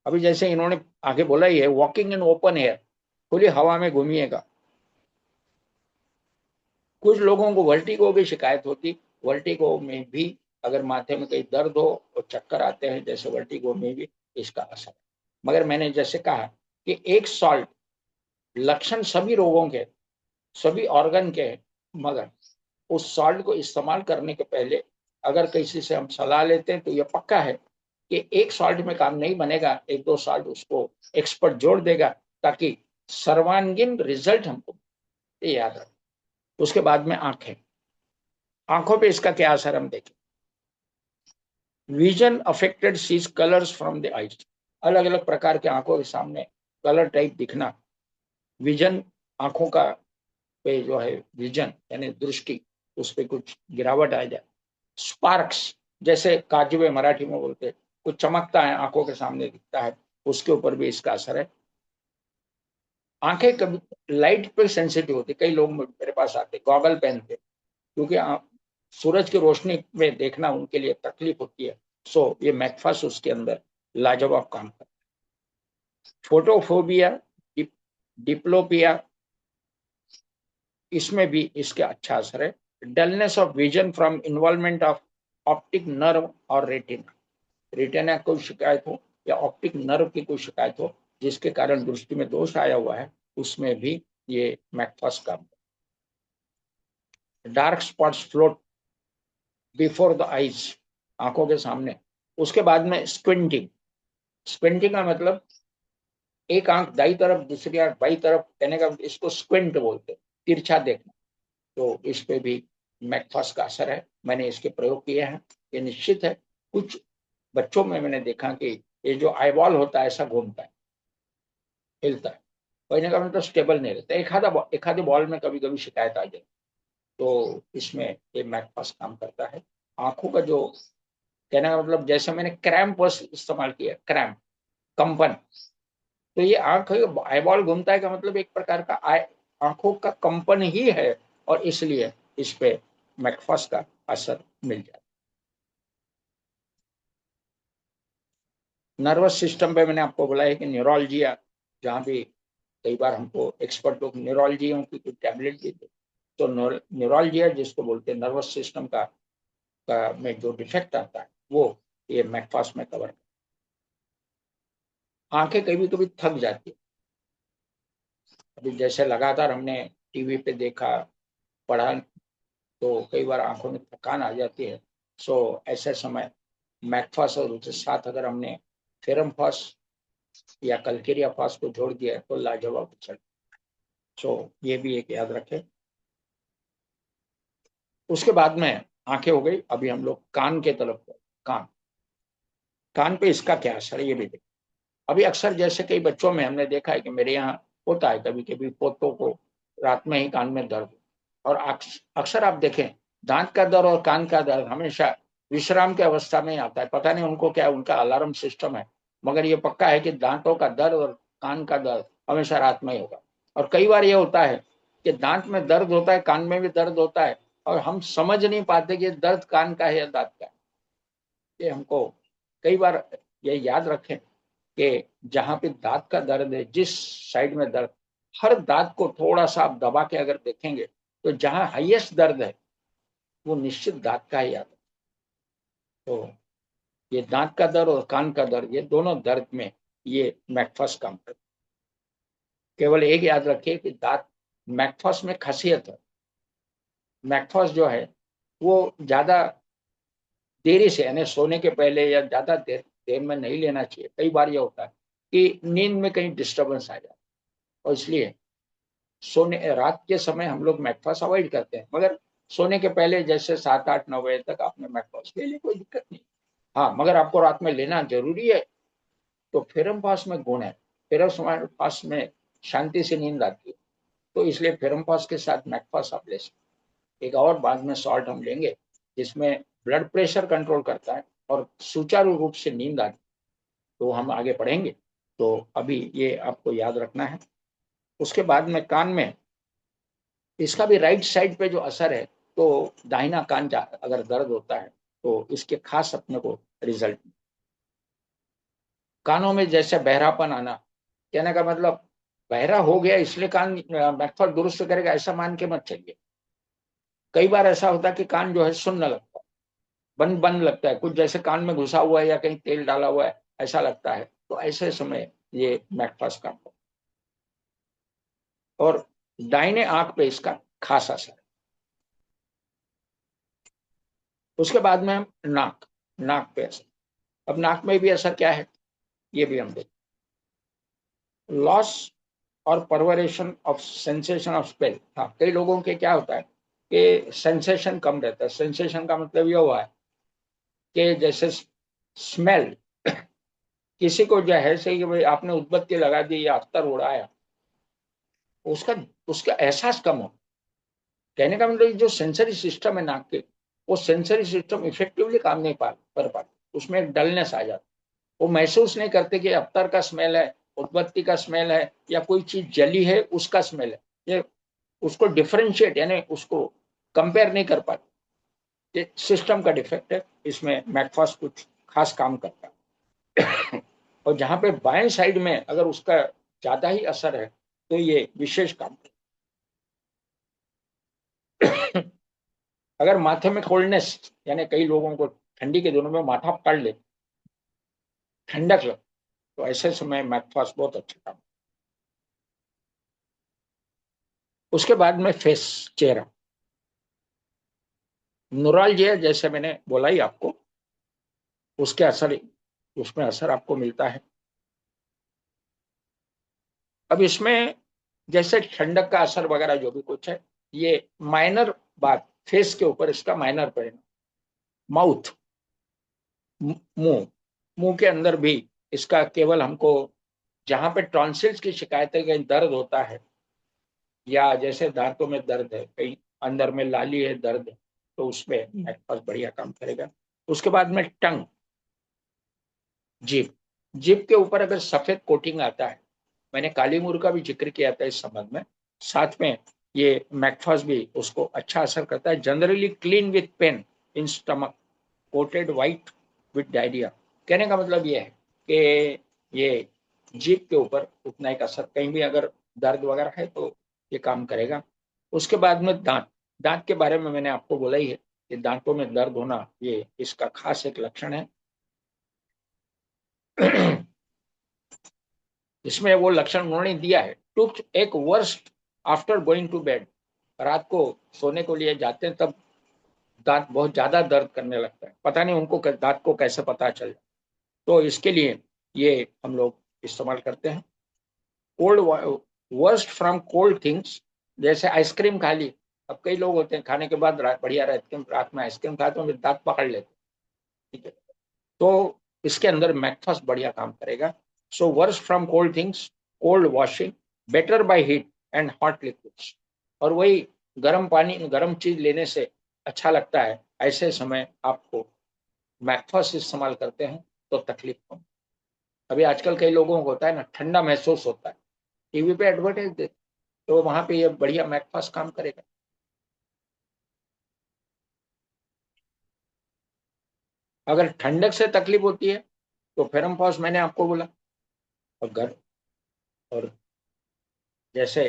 अभी जैसे इन्होंने आगे बोला ही है, वॉकिंग इन ओपन एयर, खुली हवा में घूमिएगा। कुछ लोगों को वर्टिगो की शिकायत होती, वर्टिगो में भी अगर माथे में कहीं दर्द हो और चक्कर आते हैं, जैसे वर्टिगो में भी इसका असर है। मगर मैंने जैसे कहा कि एक सॉल्ट लक्षण सभी रोगों के, सभी ऑर्गन के, मगर उस सॉल्ट को इस्तेमाल करने के पहले अगर किसी से हम सलाह लेते हैं तो ये पक्का है कि एक सॉल्ट में काम नहीं बनेगा, एक दो सॉल्ट उसको एक्सपर्ट जोड़ देगा ताकि सर्वांगीण रिजल्ट हमको, ये याद रखें। उसके बाद में आंखें, आंखों पे इसका क्या असर हम देखें। Vision affected sees colours from the eyes, अलग अलग प्रकार के आंखों के सामने कलर टाइप दिखना, विजन, आंखों का पे जो है विजन यानी दृष्टि, उस पे कुछ गिरावट आ जाए। स्पार्क्स, जैसे काजवे मराठी में बोलते हैं, कुछ चमकता है आंखों के सामने दिखता है, उसके ऊपर भी इसका असर है। आंखें कभी लाइट पे सेंसिटिव होती, कई लोग मेरे पास आते गॉगल पहनते क्योंकि सूरज की रोशनी में देखना उनके लिए तकलीफ होती है। सो ये मैकफास उसके अंदर लाजवाब काम करता है। फोटोफोबिया, डिप्लोपिया, इसमें भी इसका अच्छा असर है। Dullness of vision from involvement of optic nerve और रेटिना, रेटिना कोई शिकायत हो या ऑप्टिक नर्व की कोई शिकायत हो जिसके कारण दृष्टि में दोष आया हुआ है, उसमें भी ये मैकफास काम। Dark spots float before the eyes, आंखों के सामने। उसके बाद में स्क्विंटिंग, स्क्विंटिंग का मतलब एक आंख दाई तरफ दूसरी आंख बाई तरफ कहने का, इसको स्क्विंट बोलते हैं, तिरछा देखना। तो इस पे भी मैकफास का असर है, मैंने इसके प्रयोग किए हैं। ये निश्चित है, कुछ बच्चों में मैंने देखा कि ये जो आईबॉल होता है ऐसा घूमता है, हिलता है, कहने का मतलब स्टेबल नहीं रहता, एक आधे बॉल में कभी कभी शिकायत आ जाए। तो इसमें ये मैकफास काम करता है। आंखों का जो कहने का मतलब, जैसे मैंने क्रैम्प इस्तेमाल किया, क्रैम्प, कंपन, तो ये आंख आईबॉल घूमता है का मतलब एक प्रकार का आंखों का कंपन ही है, और इसलिए इस पे मैकफास का असर मिल जाता है। नर्वस सिस्टम पे मैंने आपको बोला है कि न्यूरोलजिया, जहाँ भी कई बार हमको एक्सपर्ट लोग न्यूरोलजियों की कोई टैबलेट देते, तो न्यूरोलजिया जिसको बोलते हैं नर्वस सिस्टम का में जो डिफेक्ट आता है वो ये मैकफास में कवर। आंखें कभी कभी थक जाती है, अभी जैसे लगातार हमने टीवी पे देखा, पढ़ा, तो कई बार आंखों में थकान आ जाती है। सो ऐसे समय मैकफास और उसके साथ अगर हमने फेरम फास या कल्केरिया फास को जोड़ दिया तो लाजवाब चल। सो ये भी एक याद रखें। उसके बाद में आंखें हो गई, अभी हम लोग कान के तरफ। कान, कान पे इसका क्या असर है ये भी देखें। अभी अक्सर जैसे कई बच्चों में हमने देखा है कि मेरे यहाँ होता है कभी कभी पोतों को रात में ही कान में दर्द, और अक्सर आप देखें दांत का दर्द और कान का दर्द हमेशा विश्राम की अवस्था में ही आता है, पता नहीं उनको क्या उनका अलार्म सिस्टम है, मगर ये पक्का है कि दांतों का दर्द और कान का दर्द हमेशा रात में ही होगा। और कई बार ये होता है कि दांत में दर्द होता है, कान में भी दर्द होता है, और हम समझ नहीं पाते कि दर्द कान का है या दांत का है। ये हमको कई बार ये याद रखें कि जहां पे दांत का दर्द है, जिस साइड में दर्द, हर दांत को थोड़ा सा आप दबा के अगर देखेंगे तो जहां हाईएस्ट दर्द है वो निश्चित दांत का ही आता है। तो ये दांत का दर्द और कान का दर्द, ये दोनों दर्द में ये मैकफास काम करता है। केवल एक याद रखिए कि दांत, मैकफास में खासियत है, मैकफास जो है वो ज्यादा देरी से यानी सोने के पहले या ज्यादा देर देर में नहीं लेना चाहिए। कई बार ये होता है कि नींद में कहीं डिस्टर्बेंस आ जाए, और इसलिए सोने रात के समय हम लोग मैकफास अवॉइड करते हैं, मगर सोने के पहले जैसे 7 8 9 बजे तक आपने मैकफास ले ली, कोई दिक्कत नहीं। हाँ, मगर आपको रात में लेना जरूरी है तो फेरम पास में गुण है, फेरम पास में शांति से नींद आती है, तो इसलिए फेरम पास के साथ मैकफास आप ले सकते। एक और बाद में सॉल्ट हम लेंगे जिसमें ब्लड प्रेशर कंट्रोल करता है और सुचारू रूप से नींद आती है, तो हम आगे पढ़ेंगे। तो अभी ये आपको याद रखना है। उसके बाद में कान में इसका भी राइट साइड पे जो असर है, तो दाहिना कान अगर दर्द होता है तो इसके खास अपने को रिजल्ट। कानों में जैसे बहरापन आना, कहने का मतलब बहरा हो गया इसलिए कान मैथड दुरुस्त करेगा ऐसा मान के मत चलिए। कई बार ऐसा होता है कि कान जो है सुनने लगता है, बंद बंद लगता है, कुछ जैसे कान में घुसा हुआ है या कहीं तेल डाला हुआ है ऐसा लगता है, तो ऐसे समय ये मैकफास काम करता है। और दाहिने आंख पे इसका खास असर है। उसके बाद में हम नाक, नाक पे असर। अब नाक में भी असर क्या है ये भी हम देखें। लॉस और परवरेशन ऑफ सेंसेशन ऑफ स्मेल। हाँ, कई लोगों के क्या होता है कि सेंसेशन कम रहता है। सेंसेशन का मतलब ये हुआ है कि जैसे स्मेल, किसी को जो है सही कि भाई आपने उदबत्ती लगा दी या अत्तर उड़ाया, उसका उसका एहसास कम हो। कहने का मतलब जो सेंसरी सिस्टम है नाक के, वो सेंसरी सिस्टम इफेक्टिवली काम नहीं कर पाते, उसमें एक डलनेस आ जाती। वो महसूस नहीं करते कि अत्तर का स्मेल है, उदबत्ती का स्मेल है, या कोई चीज जली है उसका स्मेल है। ये उसको डिफरेंशिएट यानी उसको कंपेयर नहीं कर पाते। ये सिस्टम का डिफेक्ट है, इसमें मैकफास्ट कुछ खास काम करता है। और जहां पे बाएं साइड में अगर उसका ज्यादा ही असर है तो ये विशेष काम करता है। अगर माथे में कोल्डनेस, यानी कई लोगों को ठंडी के दिनों में माथा पकड़ ले, ठंडक लगे, तो ऐसे समय मैकफास्ट बहुत अच्छा काम। उसके बाद में फेस, चेहरा, न्यूरालजिया जैसे मैंने बोला ही आपको, उसके असर, उसमें असर आपको मिलता है। अब इसमें जैसे ठंडक का असर वगैरह जो भी कुछ है, ये माइनर बात, फेस के ऊपर इसका माइनर परिणाम। माउथ, मुंह, मुंह के अंदर भी इसका केवल हमको जहां पे टॉन्सिल्स की शिकायत है, कहीं दर्द होता है या जैसे दांतों में दर्द है, कहीं अंदर में लाली है, दर्द है, तो उसमें मेरे पास बढ़िया काम करेगा। उसके बाद में टंग, जीभ, जीभ के ऊपर अगर सफेद कोटिंग आता है, मैंने काली मूर का भी जिक्र किया था इस संबंध में, साथ में ये मैकफास भी उसको अच्छा असर करता है। Generally clean with pain in stomach, coated white with diarrhoea. कहने का मतलब ये है कि ये जीभ के ऊपर उतना एक असर, कहीं भी अगर दर्द वगैरह है तो ये काम करेगा। उसके बाद में दांत, दांत के बारे में मैंने आपको बोला ही है कि दांतों में दर्द होना ये इसका खास एक लक्षण है। इसमें वो लक्षण उन्होंने दिया है। टुक एक worse after going to bed, रात को सोने को लिए जाते हैं तब दांत बहुत ज्यादा दर्द करने लगता है, पता नहीं उनको दांत को कैसे पता चल। तो इसके लिए ये हम लोग इस्तेमाल करते हैं। Cold, worst from cold things, जैसे आइसक्रीम खा ली। अब कई लोग होते हैं खाने के बाद बढ़िया रहते हैं, रात में आइसक्रीम खाते हैं फिर दांत पकड़ लेते हैं, ठीक है, तो इसके अंदर मैकफास्ट बढ़िया काम करेगा। So worse from cold things, cold washing, better by heat and hot liquids. और वही गर्म पानी, गर्म चीज लेने से अच्छा लगता है, ऐसे समय आपको मैकफास्ट इस्तेमाल करते हैं तो तकलीफ कम। अभी आजकल कई लोगों को होता है ना, ठंडा महसूस होता है, टीवी पे एडवर्टाइज दे, तो वहां पे ये बढ़िया मैकफास्ट काम करेगा। अगर ठंडक से तकलीफ होती है तो फेरम मैंने आपको बोला। और घर, और जैसे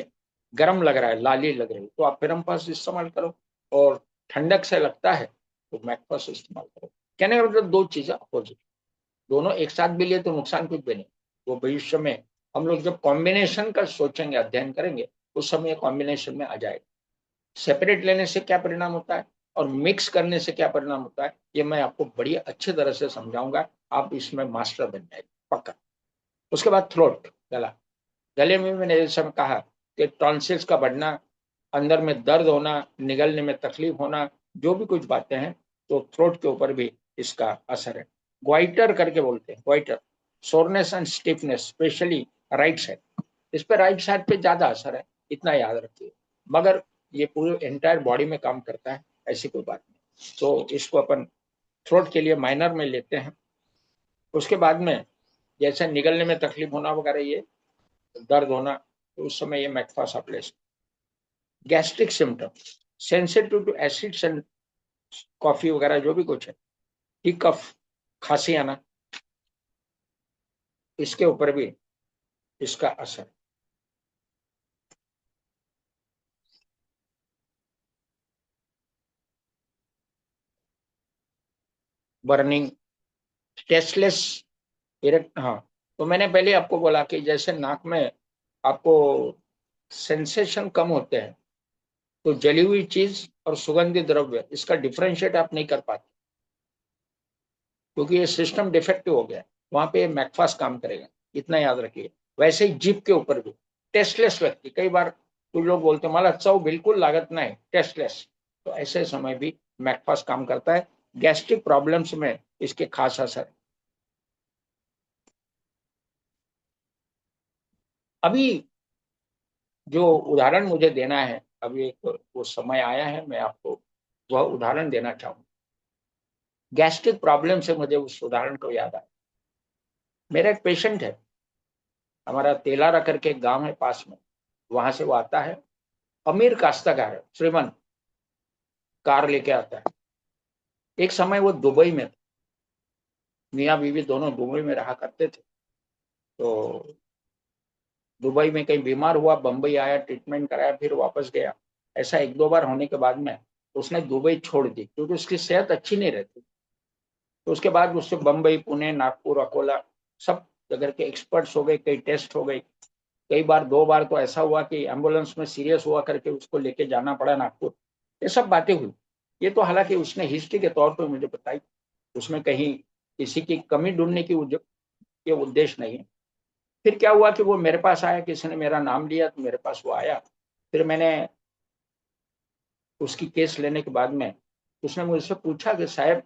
गर्म लग रहा है, लाली लग रही है, तो आप फेरम इस्तेमाल करो। और ठंडक से लगता है तो मैकफास्ट इस्तेमाल करो। कहने का मतलब दो चीजें अपोजिट, दोनों एक साथ भी लिए तो नुकसान कुछ भी नहीं। वो भविष्य में हम लोग जब कॉम्बिनेशन का सोचेंगे, अध्ययन करेंगे, उस समय कॉम्बिनेशन में आ जाएगा। सेपरेट लेने से क्या परिणाम होता है और मिक्स करने से क्या परिणाम होता है, ये मैं आपको बड़ी अच्छी तरह से समझाऊंगा। आप इसमें मास्टर बन जाएंगे पक्का। उसके बाद थ्रोट, गला, गले में मैंने जैसे कहा कि टॉन्सिल्स का बढ़ना, अंदर में दर्द होना, निगलने में तकलीफ होना, जो भी कुछ बातें हैं, तो थ्रोट के ऊपर भी इसका असर है। ग्वाइटर करके बोलते हैं, goitre, soreness and stiffness, specially right side. इस पे राइट साइड पे ज्यादा असर है, इतना याद रखिए। मगर ये पूरे एंटायर बॉडी में काम करता है, ऐसी कोई बात नहीं। तो इसको अपन थ्रोट के लिए माइनर में लेते हैं। उसके बाद में जैसे निगलने में तकलीफ होना वगैरह, ये दर्द होना, तो उस समय ये मैकफास्ट आप ले सकते। Gastric symptom, sensitive to acids and coffee वगैरह जो भी कुछ है, ही कफ, खांसी आना, इसके ऊपर भी इसका असर। बर्निंग, टेस्टलेस, इरेक्ट, हाँ। तो मैंने पहले आपको बोला कि जैसे नाक में आपको सेंसेशन कम होते हैं, तो जली हुई चीज और सुगंधित द्रव्य, इसका डिफरेंशिएट आप नहीं कर पाते। क्योंकि ये सिस्टम डिफेक्टिव हो गया, वहां पे मैकफास्ट काम करेगा, इतना याद रखिए। वैसे ही जीप के ऊपर भी टेस्टलेस व्यक्ति, कई बार कुछ लोग बोलते हैं मला चौ बिल्कुल लागत नहीं, टेस्टलेस, तो ऐसे समय भी मैकफास्ट काम करता है। गैस्ट्रिक प्रॉब्लम्स में इसके खास असर है। अभी जो उदाहरण मुझे देना है, अभी एक वो समय आया है, मैं आपको वह उदाहरण देना चाहूंगा। गैस्ट्रिक प्रॉब्लम से मुझे उस उदाहरण को याद आया। मेरा एक पेशेंट है, हमारा तेलारा करके एक गांव है पास में, वहां से वो आता है। अमीर काश्तकार है, श्रीमंत, कार लेके आता है। एक समय वो दुबई में था, मियाँ बीवी दोनों दुबई में रहा करते थे। तो दुबई में कहीं बीमार हुआ, बंबई आया, ट्रीटमेंट कराया, फिर वापस गया। ऐसा एक दो बार होने के बाद में उसने दुबई छोड़ दी, क्योंकि उसकी सेहत अच्छी नहीं रहती। तो उसके बाद उससे बंबई, पुणे, नागपुर, अकोला, सब जगह के एक्सपर्ट्स हो गए, कई टेस्ट हो गए। कई बार, दो बार तो ऐसा हुआ कि एम्बुलेंस में सीरियस हुआ करके उसको लेके जाना पड़ा नागपुर। ये सब बातें हुई। ये तो हालांकि उसने हिस्ट्री के तौर पर मुझे बताई, उसमें कहीं किसी की कमी ढूंढने की ये उद्देश्य नहीं है। फिर क्या हुआ कि वो मेरे पास आया, किसी ने मेरा नाम लिया तो मेरे पास वो आया। फिर मैंने उसकी केस लेने के बाद में उसने मुझसे पूछा कि साहब,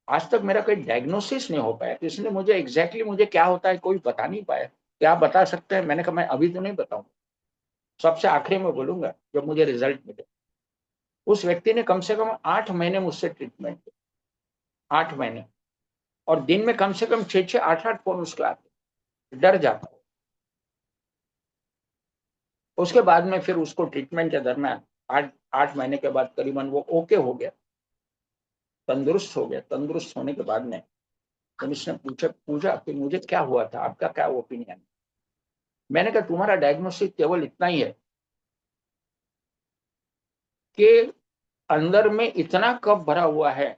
आज तक मेरा कोई डायग्नोसिस नहीं हो पाया, तो इसने मुझे एग्जैक्टली मुझे क्या होता है कोई बता नहीं पाया, क्या आप बता सकते हैं? मैंने कहा मैं अभी तो नहीं बताऊं, सबसे आखिरी में बोलूंगा जब मुझे रिजल्ट मिले। उस व्यक्ति ने कम से कम 8 महीने मुझसे ट्रीटमेंट किया, 8 महीने। और दिन में कम से कम 6-6, 8-8 फोन उसके आते, डर जाता। उसके बाद में फिर उसको ट्रीटमेंट के दरमियान 8 8 महीने के बाद करीबन वो ओके हो गया, तंदुरुस्त हो गया। तंदुरुस्त होने के बाद में जब इसने पूछा पूछा कि मुझे क्या हुआ था, आपका क्या ओपिनियन? मैंने कहा तुम्हारा डायग्नोसिस केवल इतना ही है कि अंदर में इतना कफ भरा हुआ है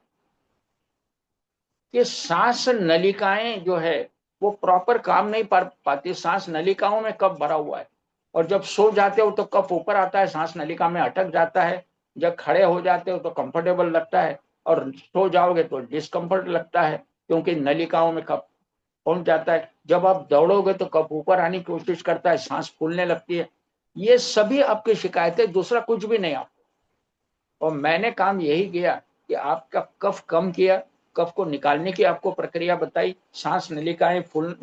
कि सांस नलिकाएं जो है वो प्रॉपर काम नहीं पाती, सांस नलिकाओं में कफ भरा हुआ है। और जब सो जाते हो तो कफ ऊपर आता है, सांस नलिका में अटक जाता है। जब खड़े हो जाते हो तो कंफर्टेबल लगता है, और सो जाओगे तो डिस्कम्फर्ट लगता है, क्योंकि नलिकाओं में कफ पहुंच जाता है। जब आप दौड़ोगे तो कफ ऊपर आने की कोशिश करता है, सांस फूलने लगती है। ये सभी आपकी शिकायतें, दूसरा कुछ भी नहीं। आप और मैंने काम यही किया कि आपका कफ कम किया, कफ को निकालने की आपको प्रक्रिया बताई, सांस नलिकाएं फूल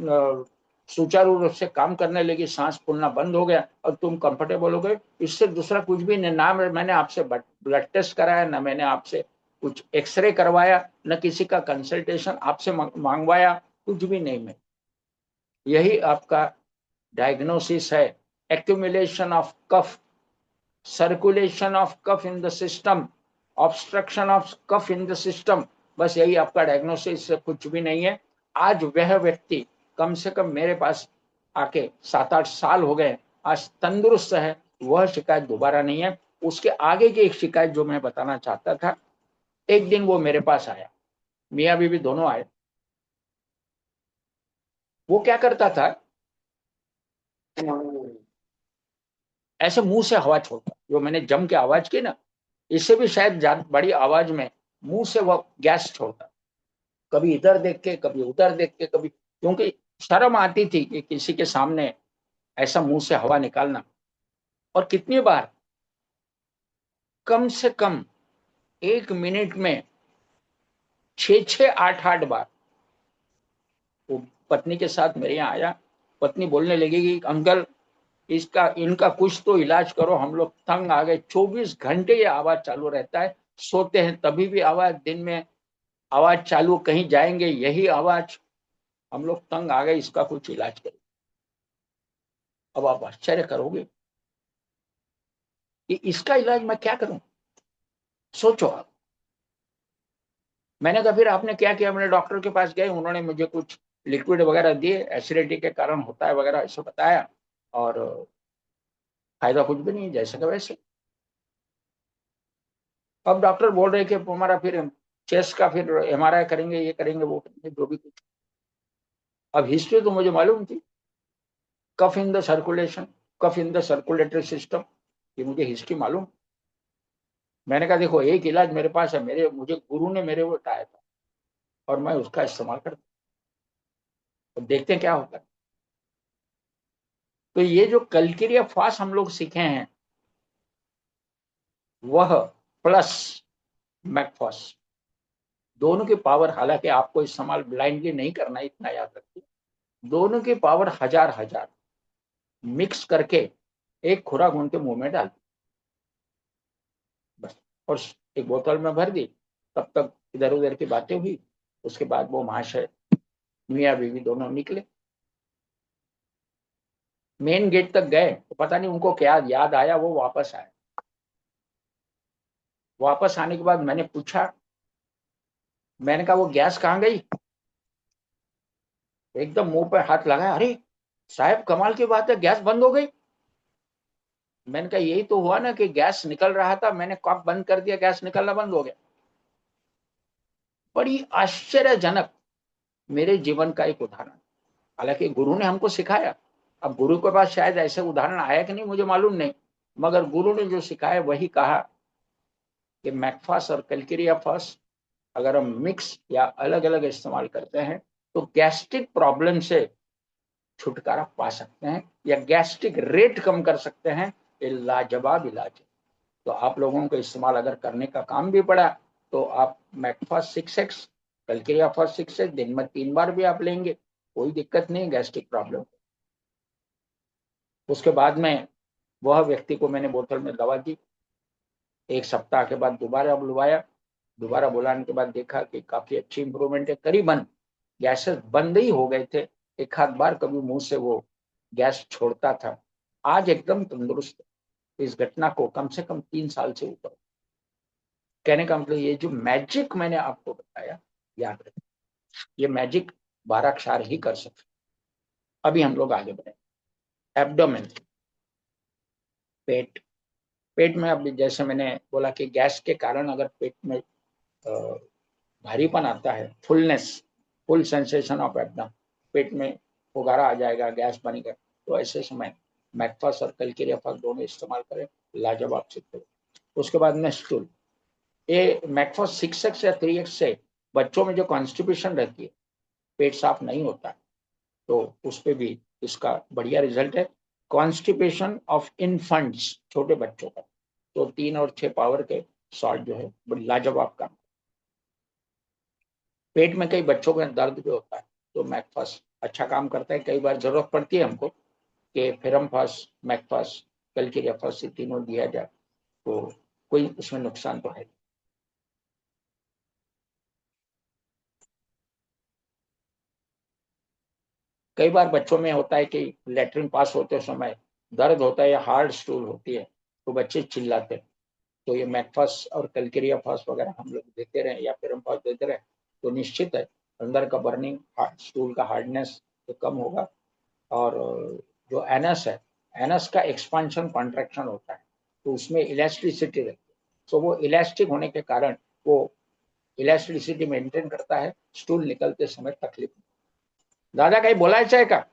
सुचारू रूप से काम करने लगी, सांस फूलना बंद हो गया और तुम कंफर्टेबल हो गए। इससे दूसरा कुछ भी नहीं। ना मैंने आपसे ब्लड टेस्ट कराया, ना मैंने आपसे कुछ एक्सरे करवाया, न किसी का कंसल्टेशन आपसे मांगवाया, कुछ भी नहीं। मैं यही आपका डायग्नोसिस है, accumulation of kapha, circulation of kapha in the system, obstruction of kapha in the system. बस यही आपका डायग्नोसिस से कुछ भी नहीं है। आज वह व्यक्ति कम से कम मेरे पास आके 7-8 साल हो गए, आज तंदुरुस्त है, वह शिकायत दोबारा नहीं है। उसके आगे की एक शिकायत जो मैं बताना चाहता था, एक दिन वो मेरे पास आया, मियाँ बीवी दोनों आए। वो क्या करता था, ऐसे मुंह से हवा छोड़ता, जो मैंने जम के आवाज की ना, इससे भी शायद बड़ी आवाज में मुंह से वह गैस छोड़ता, कभी इधर देख के, कभी उधर देख के, कभी, क्योंकि शर्म आती थी कि किसी के सामने ऐसा मुंह से हवा निकालना। और कितनी बार, कम से कम 1 मिनट में 6-6, 8-8 बार वो पत्नी के साथ मेरे यहाँ आया। पत्नी बोलने लगी कि अंकल, इसका इनका कुछ तो इलाज करो, हम लोग तंग आ गए, 24 घंटे ये आवाज चालू रहता है, सोते हैं तभी भी आवाज, दिन में आवाज चालू, कहीं जाएंगे यही आवाज, हम लोग तंग आ गए, इसका कुछ इलाज करो। अब आप आश्चर्य करोगे कि इसका इलाज मैं क्या करूं? सोचो आप। मैंने कहा फिर आपने क्या किया? मैंने डॉक्टर के पास गए, उन्होंने मुझे कुछ लिक्विड वगैरह दिए, एसिडिटी के कारण होता है वगैरह ऐसा बताया, और फायदा कुछ भी नहीं, जैसे का वैसे। अब डॉक्टर बोल रहे कि हमारा फिर चेस्ट का फिर एमआरआई करेंगे, ये करेंगे, वो करेंगे, जो भी कुछ। अब हिस्ट्री तो मुझे मालूम थी, cough in the circulation, cough in the circulatory system, ये मुझे हिस्ट्री मालूम। मैंने कहा देखो, एक इलाज मेरे पास है, मेरे मुझे गुरु ने मेरे को बताया था, और मैं उसका इस्तेमाल करता हूँ, तो देखते हैं क्या होता है। तो ये जो कलकिरिया फास्ट हम लोग सीखे हैं वह प्लस मैकफॉस, दोनों की पावर, हालांकि आपको इस्तेमाल ब्लाइंडली नहीं करना, इतना याद रखिए, दोनों की पावर हजार हजार मिक्स करके एक खुराक उनके मुंह में डाल बस, और एक बोतल में भर दी। तब तक इधर उधर की बातें हुई। उसके बाद वो महाशय मियाँ बीवी दोनों निकले, मेन गेट तक गए, तो पता नहीं उनको क्या याद आया, वो वापस आए। वापस आने के बाद मैंने पूछा, मैंने कहा वो गैस कहाँ गई? एकदम मुंह पे हाथ लगाया, अरे साहब कमाल की बात है, गैस बंद हो गई। मैंने कहा यही तो हुआ ना कि गैस निकल रहा था, मैंने कॉक बंद कर दिया, गैस निकलना बंद हो गया। बड़ी आश्चर्यजनक मेरे जीवन का एक उदाहरण। हालांकि गुरु ने हमको सिखाया, अब गुरु के पास शायद ऐसे उदाहरण आया कि नहीं मुझे मालूम नहीं, मगर गुरु ने जो सिखाया वही कहा कि मैकफास और कलकिरिया फास अगर हम मिक्स या अलग अलग इस्तेमाल करते हैं तो गैस्ट्रिक प्रॉब्लम से छुटकारा पा सकते हैं या गैस्ट्रिक रेट कम कर सकते हैं। ये लाजवाब इलाज है। तो आप लोगों को इस्तेमाल अगर करने का काम भी पड़ा तो आप मैकफास 6x, कलकिरिया फास 6x दिन में 3 बार भी आप लेंगे, कोई दिक्कत नहीं गैस्ट्रिक प्रॉब्लम। उसके बाद में वह व्यक्ति को मैंने बोतल में दवा दी। एक सप्ताह के बाद दोबारा बुलवाया, दोबारा बुलाने के बाद देखा कि काफी अच्छी इंप्रूवमेंट है, करीबन गैसेस बंद ही हो गए थे, एक आध बार कभी मुंह से वो गैस छोड़ता था। आज एकदम तंदुरुस्त। इस घटना को कम से कम 3 साल से ऊपर। कहने का मतलब ये जो मैजिक मैंने आपको बताया, याद रखें, ये मैजिक बाराक्षार ही कर सकते। अभी हम लोग आगे बढ़े। एब्डोमेन, पेट। पेट में अभी जैसे मैंने बोला कि गैस के कारण अगर पेट में भारीपन आता है, फुलनेस, फुल सेंसेशन ऑफ एब्डम, पेट में फुगारा आ जाएगा, गैस बनेगा, तो ऐसे समय मैकफास और कलकिरिया फास दोनों इस्तेमाल करें, लाजवाब सिद्ध हो। उसके बाद में स्टूल, ये मैकफास 6x या 3x से बच्चों में जो कॉन्स्टिपेशन रहती है, पेट साफ नहीं होता, तो उस पर भी इसका बढ़िया रिजल्ट है। कॉन्स्टिपेशन ऑफ इन्फेंट्स, छोटे बच्चों का, तो 3 और 6 पावर के सॉल्ट जो है बड़ी लाजवाब काम। पेट में कई बच्चों का दर्द भी होता है, तो मैकफास अच्छा काम करता है। कई बार जरूरत पड़ती है हमको कि फेरमफास, मैकफास, कलकिरिया फास से तीनों दिया जाए, तो कोई उसमें नुकसान तो है। कई बार बच्चों में होता है कि लेटरिन पास होते समय दर्द होता है या हार्ड स्टूल होती है, तो बच्चे चिल्लाते हैं, तो ये मैकफास और कलकिरिया फास वगैरह हम लोग देते रहे या फेरमफास देते रहे, तो निश्चित है अंदर का बर्निंग, स्टूल का हार्डनेस तो कम होगा। और जो एनस है, एनस का एक्सपांशन कॉन्ट्रैक्शन होता है, तो उसमें इलास्टिसिटी रहती है, तो वो इलास्टिक होने के कारण वो इलास्टिसिटी मेंटेन करता है, स्टूल निकलते समय तकलीफ। दादा कहीं बोलायचं आहे का?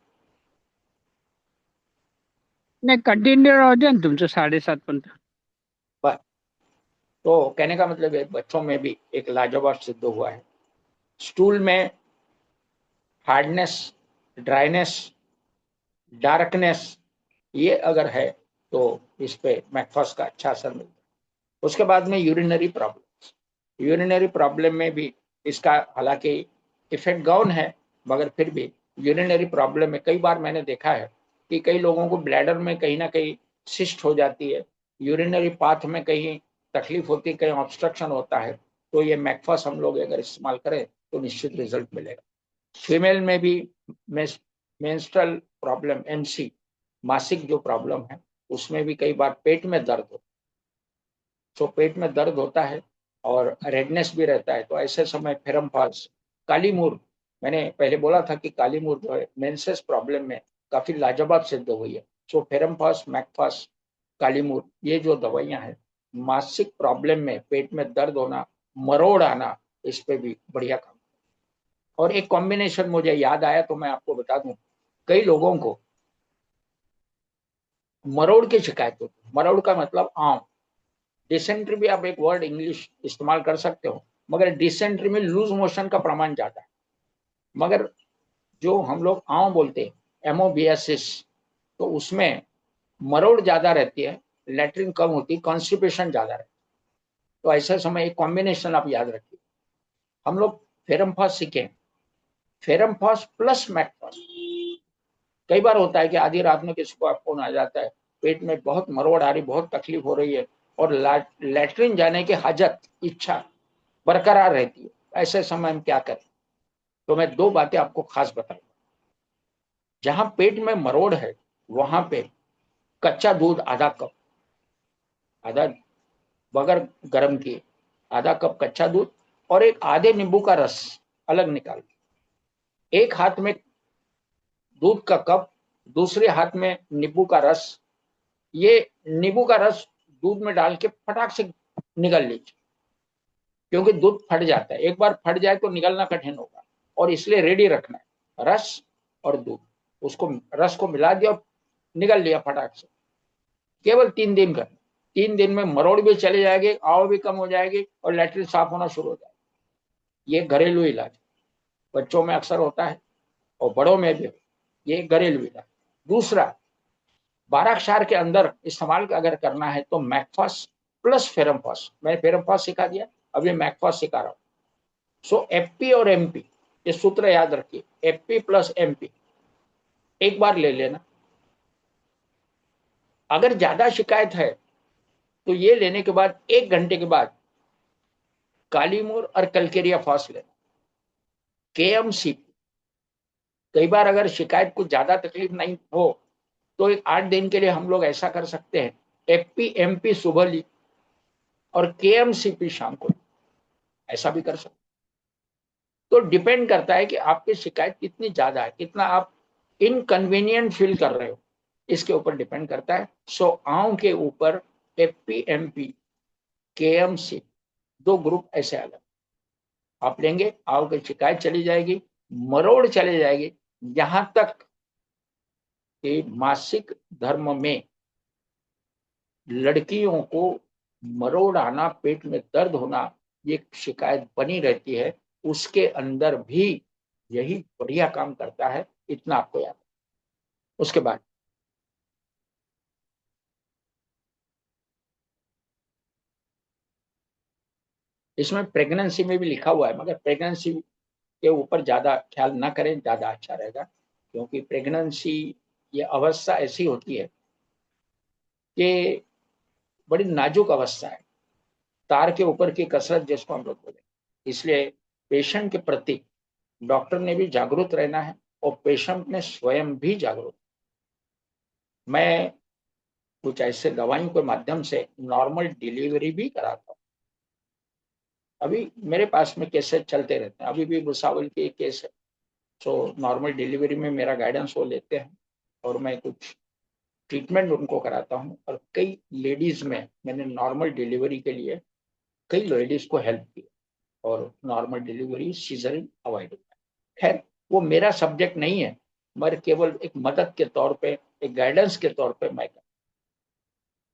नाही कंटिन्यू राहू द्या ना तुमचं 7:30 पर्यंत. बस, तो कहने का मतलब है बच्चों में भी एक लाजवाब सिद्ध हुआ है। स्टूल में हार्डनेस, ड्राइनेस, डार्कनेस, ये अगर है तो इस पे मैकफास का अच्छा असर मिलता है। उसके बाद में यूरिनरी प्रॉब्लम, यूरिनरी प्रॉब्लम में भी इसका हालांकि इफेक्ट गौन है, मगर फिर भी यूरिनरी प्रॉब्लम में कई बार मैंने देखा है कि कई लोगों को ब्लैडर में कहीं ना कहीं सिस्ट हो जाती है, यूरिनरी पाथ में कहीं तकलीफ होती है, कहीं ऑब्स्ट्रक्शन होता है, तो ये मैकफास हम लोग अगर इस्तेमाल करें तो निश्चित रिजल्ट मिलेगा। फीमेल में भी मेंस्ट्रुअल प्रॉब्लम, एमसी, मासिक जो प्रॉब्लम है, उसमें भी कई बार पेट में दर्द हो, तो पेट में दर्द होता है और रेडनेस भी रहता है, तो ऐसे समय फेरम फॉल्स, काली मूर, मैंने पहले बोला था कि काली मूर जो है मेंसेस प्रॉब्लम में काफी लाजवाब सिद्ध हुई है। सो फेरम फॉस, मैकफास, काली मूर, ये जो दवाइयां हैं मासिक प्रॉब्लम में, पेट में दर्द होना, मरोड़ आना, इस पे भी बढ़िया काम। और एक कॉम्बिनेशन मुझे याद आया तो मैं आपको बता दूं, कई लोगों को मरोड़ की शिकायत होती है। मरोड़ का मतलब आम, डिसेंट्री भी आप एक वर्ड इंग्लिश इस्तेमाल कर सकते हो, मगर डिसेंट्री में लूज मोशन का प्रमाण ज्यादा है। मगर जो हम लोग आंव बोलते हैं एमोबियासिस, तो उसमें मरोड़ ज्यादा रहती है, लेटरिन कम होती है, कॉन्स्टिपेशन ज्यादा रहती है। तो ऐसे समय एक कॉम्बिनेशन आप याद रखिए। हम लोग फेरमफास सीखे, फेरमफास प्लस मैकफास। कई बार होता है कि आधी रात में किसी को फोन आ जाता है, पेट में बहुत मरोड़ आ रही, बहुत तकलीफ हो रही है, और लेटरिन जाने की हाजत, इच्छा बरकरार रहती है। ऐसे समय हम क्या करें? तो मैं दो बातें आपको खास बताऊंगा। जहां पेट में मरोड़ है वहां पे कच्चा दूध आधा कप, आधा बगैर गर्म किए, आधा कप कच्चा दूध और एक आधे नींबू का रस अलग निकाल, एक हाथ में दूध का कप, दूसरे हाथ में नींबू का रस। ये नींबू का रस दूध में डाल के फटाक से निकल लीजिए, क्योंकि दूध फट जाता है, एक बार फट जाए तो निकलना कठिन होगा, और इसलिए रेडी रखना है रस और दूध। उसको, रस को मिला दिया और निकल लिया फटाक से। केवल 3 दिन कर, 3 दिन में मरोड़ भी चले जाएंगे, आव भी कम हो जाएगी और लैट्रिन साफ होना शुरू हो जाएगी। ये घरेलू इलाज बच्चों में अक्सर होता है और बड़ों में भी, ये घरेलू इलाज। दूसरा, 12 के अंदर इस्तेमाल अगर करना है तो मैकफास प्लस फेरमफास। मैंने फेरमफास सिखा दिया, अभी मैकफास सिखा रहा हूं। सो एफपी और एमपी, ये सूत्र याद रखिए, एफपी प्लस एमपी एक बार ले लेना। अगर ज्यादा शिकायत है तो ये लेने के बाद 1 घंटे के बाद कालीमूर और कलकेरिया फास्ट लेना, केएमसीपी। कई बार अगर शिकायत को ज्यादा तकलीफ नहीं हो तो एक 8 दिन के लिए हम लोग ऐसा कर सकते हैं, एफपी एमपी सुबह ली और केएमसीपी शाम को, ऐसा भी कर सकते। तो डिपेंड करता है कि आपकी शिकायत कितनी ज्यादा है, कितना आप इनकन्वीनियंट फील कर रहे हो, इसके ऊपर डिपेंड करता है। सो आंव के ऊपर एफपी एमपी केएमसी दो ग्रुप ऐसे अलग आप लेंगे, आंव की शिकायत चली जाएगी, मरोड़ चले जाएगी। यहां तक कि मासिक धर्म में लड़कियों को मरोड़ आना, पेट में दर्द होना, ये शिकायत बनी रहती है, उसके अंदर भी यही बढ़िया काम करता है, इतना आपको याद है। उसके बाद इसमें प्रेगनेंसी में भी लिखा हुआ है, मगर प्रेगनेंसी के ऊपर ज्यादा ख्याल ना करें, ज्यादा अच्छा रहेगा। क्योंकि प्रेगनेंसी ये अवस्था ऐसी होती है कि बड़ी नाजुक अवस्था है, तार के ऊपर की कसरत जिसको हम लोग बोले। इसलिए पेशेंट के प्रति डॉक्टर ने भी जागरूक रहना है और पेशेंट ने स्वयं भी जागरूक। मैं कुछ ऐसे दवाइयों के माध्यम से नॉर्मल डिलीवरी भी कराता हूँ। अभी मेरे पास में केसेस चलते रहते हैं, अभी भी भुसावल के केस है। तो नॉर्मल डिलीवरी में मेरा गाइडेंस वो लेते हैं और मैं कुछ ट्रीटमेंट उनको कराता हूँ। और कई लेडीज में मैंने नॉर्मल डिलीवरी के लिए कई लेडीज को हेल्प की और नॉर्मल डिलीवरी सीजरिंग अवॉइड हुआ। खैर वो मेरा सब्जेक्ट नहीं है, मगर केवल एक मदद के तौर पे, एक गाइडेंस के तौर पे मैं।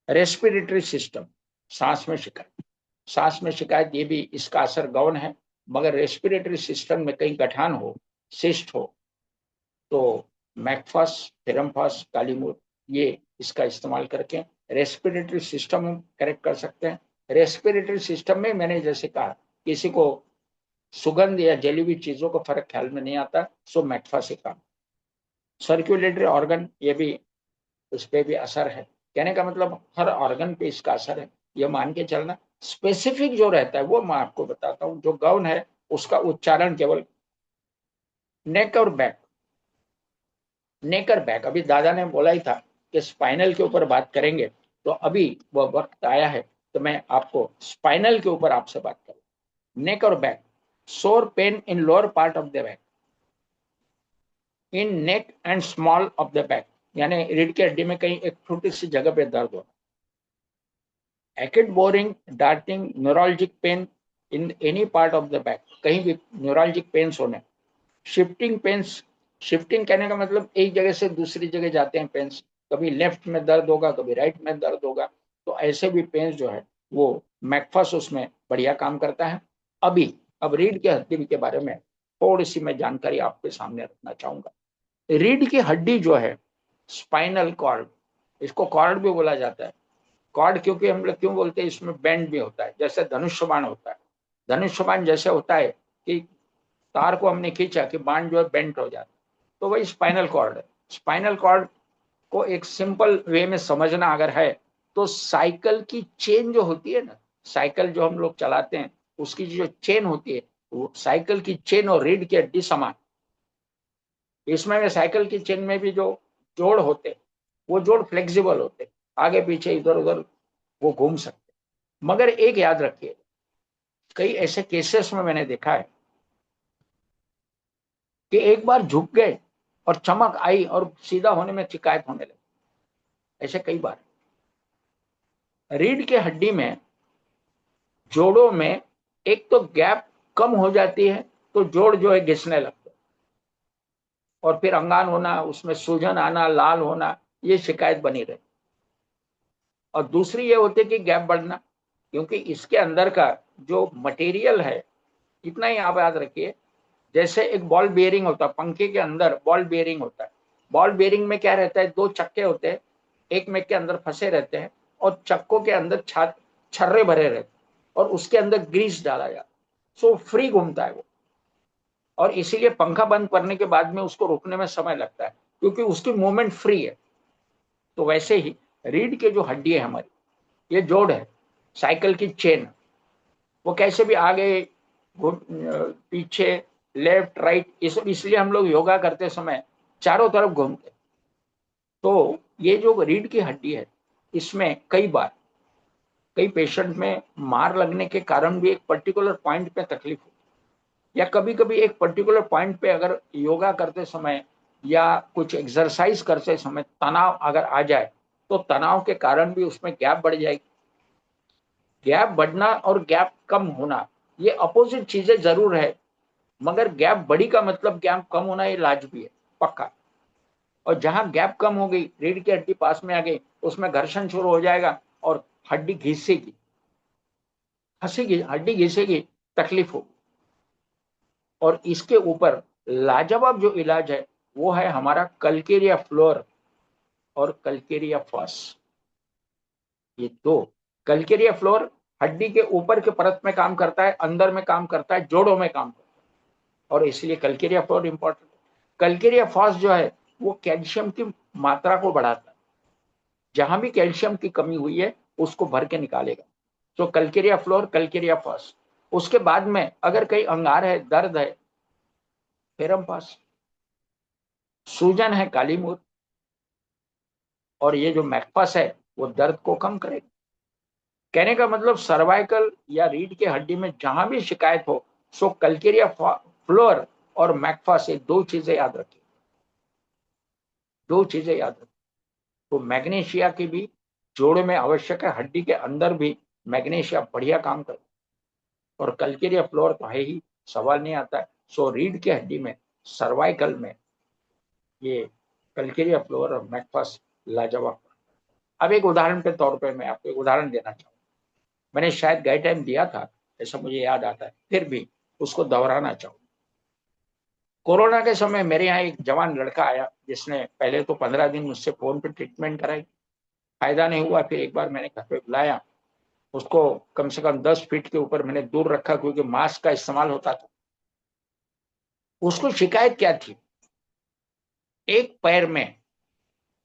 रेस्पिरेटरी सिस्टम, सांस में शिकायत, सांस में शिकायत ये भी इसका असर गौण है। मगर रेस्पिरेटरी सिस्टम में कहीं गठान हो, सिस्ट हो, तो मैकफास, थेरमफास, कालीमूर, ये इसका इस्तेमाल करके रेस्पिरेटरी सिस्टम हम करेक्ट कर सकते हैं। रेस्पिरेटरी सिस्टम में मैंने जैसे कहा, किसी को सुगंध या जली हुई चीजों का फर्क ख्याल में नहीं आता, सो मैकफास से काम। सर्कुलेटरी ऑर्गन, ये भी, उस पर भी असर है। कहने का मतलब हर ऑर्गन पे इसका असर है, ये मान के चलना। स्पेसिफिक जो रहता है वो मैं आपको बताता हूँ, जो गौन है उसका उच्चारण केवल नेक और बैक, नेक और बैक। अभी दादा ने बोला ही था कि स्पाइनल के ऊपर बात करेंगे, तो अभी वह वक्त आया है तो मैं आपको स्पाइनल के ऊपर आपसे बात करूँ। नेक और बैक, सोर pain in lower part of the back, in neck and small of the back, यानी रीढ़ की हड्डी में कहीं एक छोटी सी जगह पे दर्द हो। Acute boring, darting, neuralgic pain in any part of the back, कहीं भी neuralgic pains होने। शिफ्टिंग पेन्स, शिफ्टिंग कहने का मतलब एक जगह से दूसरी जगह जाते हैं पेन्स, कभी लेफ्ट में दर्द होगा, कभी राइट में दर्द होगा, तो ऐसे भी पेन्स जो है वो मैकफास उसमें बढ़िया काम करता है। अब रीढ़ की हड्डी के बारे में थोड़ी सी मैं जानकारी आपके सामने रखना चाहूंगा। रीढ़ की हड्डी जो है, स्पाइनल कॉर्ड, इसको कॉर्ड भी बोला जाता है। कॉर्ड क्योंकि हम लोग क्यों बोलते हैं, इसमें बैंड भी होता है, जैसे धनुष्य बाण होता है। धनुष्य बाण जैसे होता है कि तार को हमने खींचा कि बाण जो है बेंट हो जाता है, तो वही स्पाइनल कॉर्ड है। स्पाइनल कॉर्ड को एक सिंपल वे में समझना अगर है तो साइकिल की चेन जो होती है ना, साइकिल जो हम लोग चलाते हैं उसकी जो चेन होती है, वो साइकिल की चेन और रीढ़ की हड्डी समान। इसमें साइकिल की चेन में भी जो जोड़ होते, वो जोड़ फ्लेक्सिबल होते, आगे पीछे इधर उधर वो घूम सकते। मगर एक याद रखिए, कई ऐसे केसेस में मैंने देखा है कि एक बार झुक गए और चमक आई और सीधा होने में शिकायत होने लगी। ऐसे कई बार रीढ़ के हड्डी में जोड़ों में एक तो गैप कम हो जाती है तो जोड़ जो है घिसने लगते, और फिर अंगान होना, उसमें सूजन आना, लाल होना, ये शिकायत बनी रही। और दूसरी ये होती है कि गैप बढ़ना, क्योंकि इसके अंदर का जो मटेरियल है, इतना ही आप याद रखिए, जैसे एक बॉल बेयरिंग होता है, पंखे के अंदर बॉल बेयरिंग होता है। बॉल बेयरिंग में क्या रहता है, दो चक्के होते हैं, एक में के अंदर फंसे रहते हैं और चक्कों के अंदर छर्रे भरे रहते हैं और उसके अंदर ग्रीस डाला जाता है, सो फ्री घूमता है वो। और इसीलिए पंखा बंद करने के बाद में उसको रोकने में समय लगता है, क्योंकि उसकी मूवमेंट फ्री है। तो वैसे ही रीढ़ के जो हड्डी है हमारी, ये जोड़ है, साइकिल की चेन, वो कैसे भी आगे पीछे लेफ्ट राइट, इसलिए हम लोग योगा करते समय चारों तरफ घूमते। तो ये जो रीढ़ की हड्डी है, इसमें कई पेशेंट में मार लगने के कारण भी एक पर्टिकुलर पॉइंट पे तकलीफ होती, या कभी कभी एक पर्टिकुलर पॉइंट पे अगर योगा करते समय या कुछ एक्सरसाइज करते समय तनाव अगर आ जाए तो तनाव के कारण भी उसमें गैप बढ़ जाएगी। गैप बढ़ना और गैप कम होना ये अपोजिट चीजें जरूर है, मगर गैप बड़ी का मतलब गैप कम होना ये लाजमी है, पक्का। और जहां गैप कम हो गई, रीढ़ की हड्डी पास में आ गई, उसमें घर्षण शुरू हो जाएगा और हड्डी घिसेगी, हंसेगी, हड्डी घिसेगी, तकलीफ होगी। और इसके ऊपर लाजवाब जो इलाज है वो है हमारा कल्केरिया फ्लोर और कल्केरिया फॉस। ये दो, कल्केरिया फ्लोर हड्डी के ऊपर के परत में काम करता है, अंदर में काम करता है, जोड़ों में काम करता है, और इसलिए Calcarea floor important. Calcarea FOSS जो है वो कैल्शियम की मात्रा को बढ़ाता है, जहां भी कैल्शियम की कमी हुई है उसको भर के निकालेगा। तो कल्केरिया फ्लोर, कल्केरिया फॉस। उसके बाद में अगर कहीं अंगार है, दर्द है, फेरम पास। सूजन है, काली मूर। और ये जो मैकपास है वो दर्द को कम करेगा। कहने का मतलब सर्वाइकल या रीढ़ के हड्डी में जहां भी शिकायत हो, सो कल्केरिया फ्लोर और मैकफास, ये दो चीजें याद रखिए, दो चीजें याद रखिए। तो मैग्नीशिया की भी जोड़ों में आवश्यक है, हड्डी के अंदर भी मैग्नीशिया बढ़िया काम करता है। और कल्केरिया फ्लोर तो है ही, सवाल नहीं आता है। सो रीढ़ की हड्डी में, सर्वाइकल में ये कल्केरिया फ्लोर और मैकफास लाजवाब। अब एक उदाहरण के तौर पे मैं आपको एक उदाहरण देना चाहूँ, मैंने शायद गए टाइम दिया था, ऐसा मुझे याद आता है, फिर भी उसको दोहराना चाहूँ। कोरोना के समय मेरे यहाँ एक जवान लड़का आया, जिसने पहले तो 15 दिन मुझसे फोन पे ट्रीटमेंट कराई, फायदा नहीं हुआ। फिर एक बार मैंने घर पे बुलाया उसको, कम से कम 10 फीट के ऊपर मैंने दूर रखा, क्योंकि मास्क का इस्तेमाल होता था। उसको शिकायत क्या थी, एक पैर में,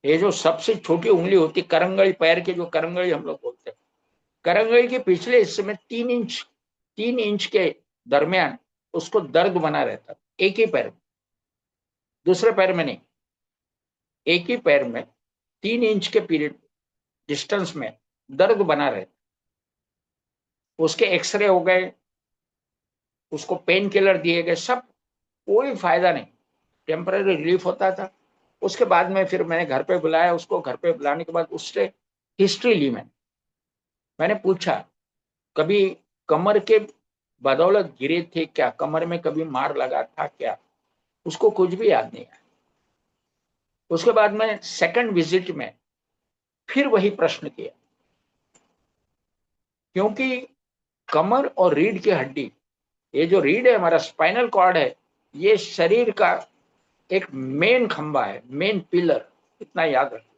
ये जो सबसे छोटी उंगली होती, करंगड़ी, पैर के जो करंगड़ी हम लोग बोलते हैं, करंगड़ी के पिछले हिस्से में 3 इंच के दरमियान उसको दर्द बना रहता, एक ही पैर में, दूसरे पैर में नहीं, एक ही पैर में 3 इंच के पीरियड डिस्टेंस में दर्द बना रहता। उसके एक्सरे हो गए, उसको पेन किलर दिए गए, सब कोई फायदा नहीं, टेम्पररी रिलीफ होता था। उसके बाद में फिर मैंने घर पे बुलाया उसको, घर पे बुलाने के बाद उससे हिस्ट्री ली। मैंने पूछा कभी कमर के बदौलत गिरे थे क्या, कमर में कभी मार लगा था क्या, उसको कुछ भी याद नहीं आया। उसके बाद में सेकंड विजिट में फिर वही प्रश्न किया, क्योंकि कमर और रीढ़ की हड्डी ये जो रीढ़ है, हमारा स्पाइनल कॉर्ड है, ये शरीर का एक मेन खंबा है, मेन पिलर, इतना याद रखिए।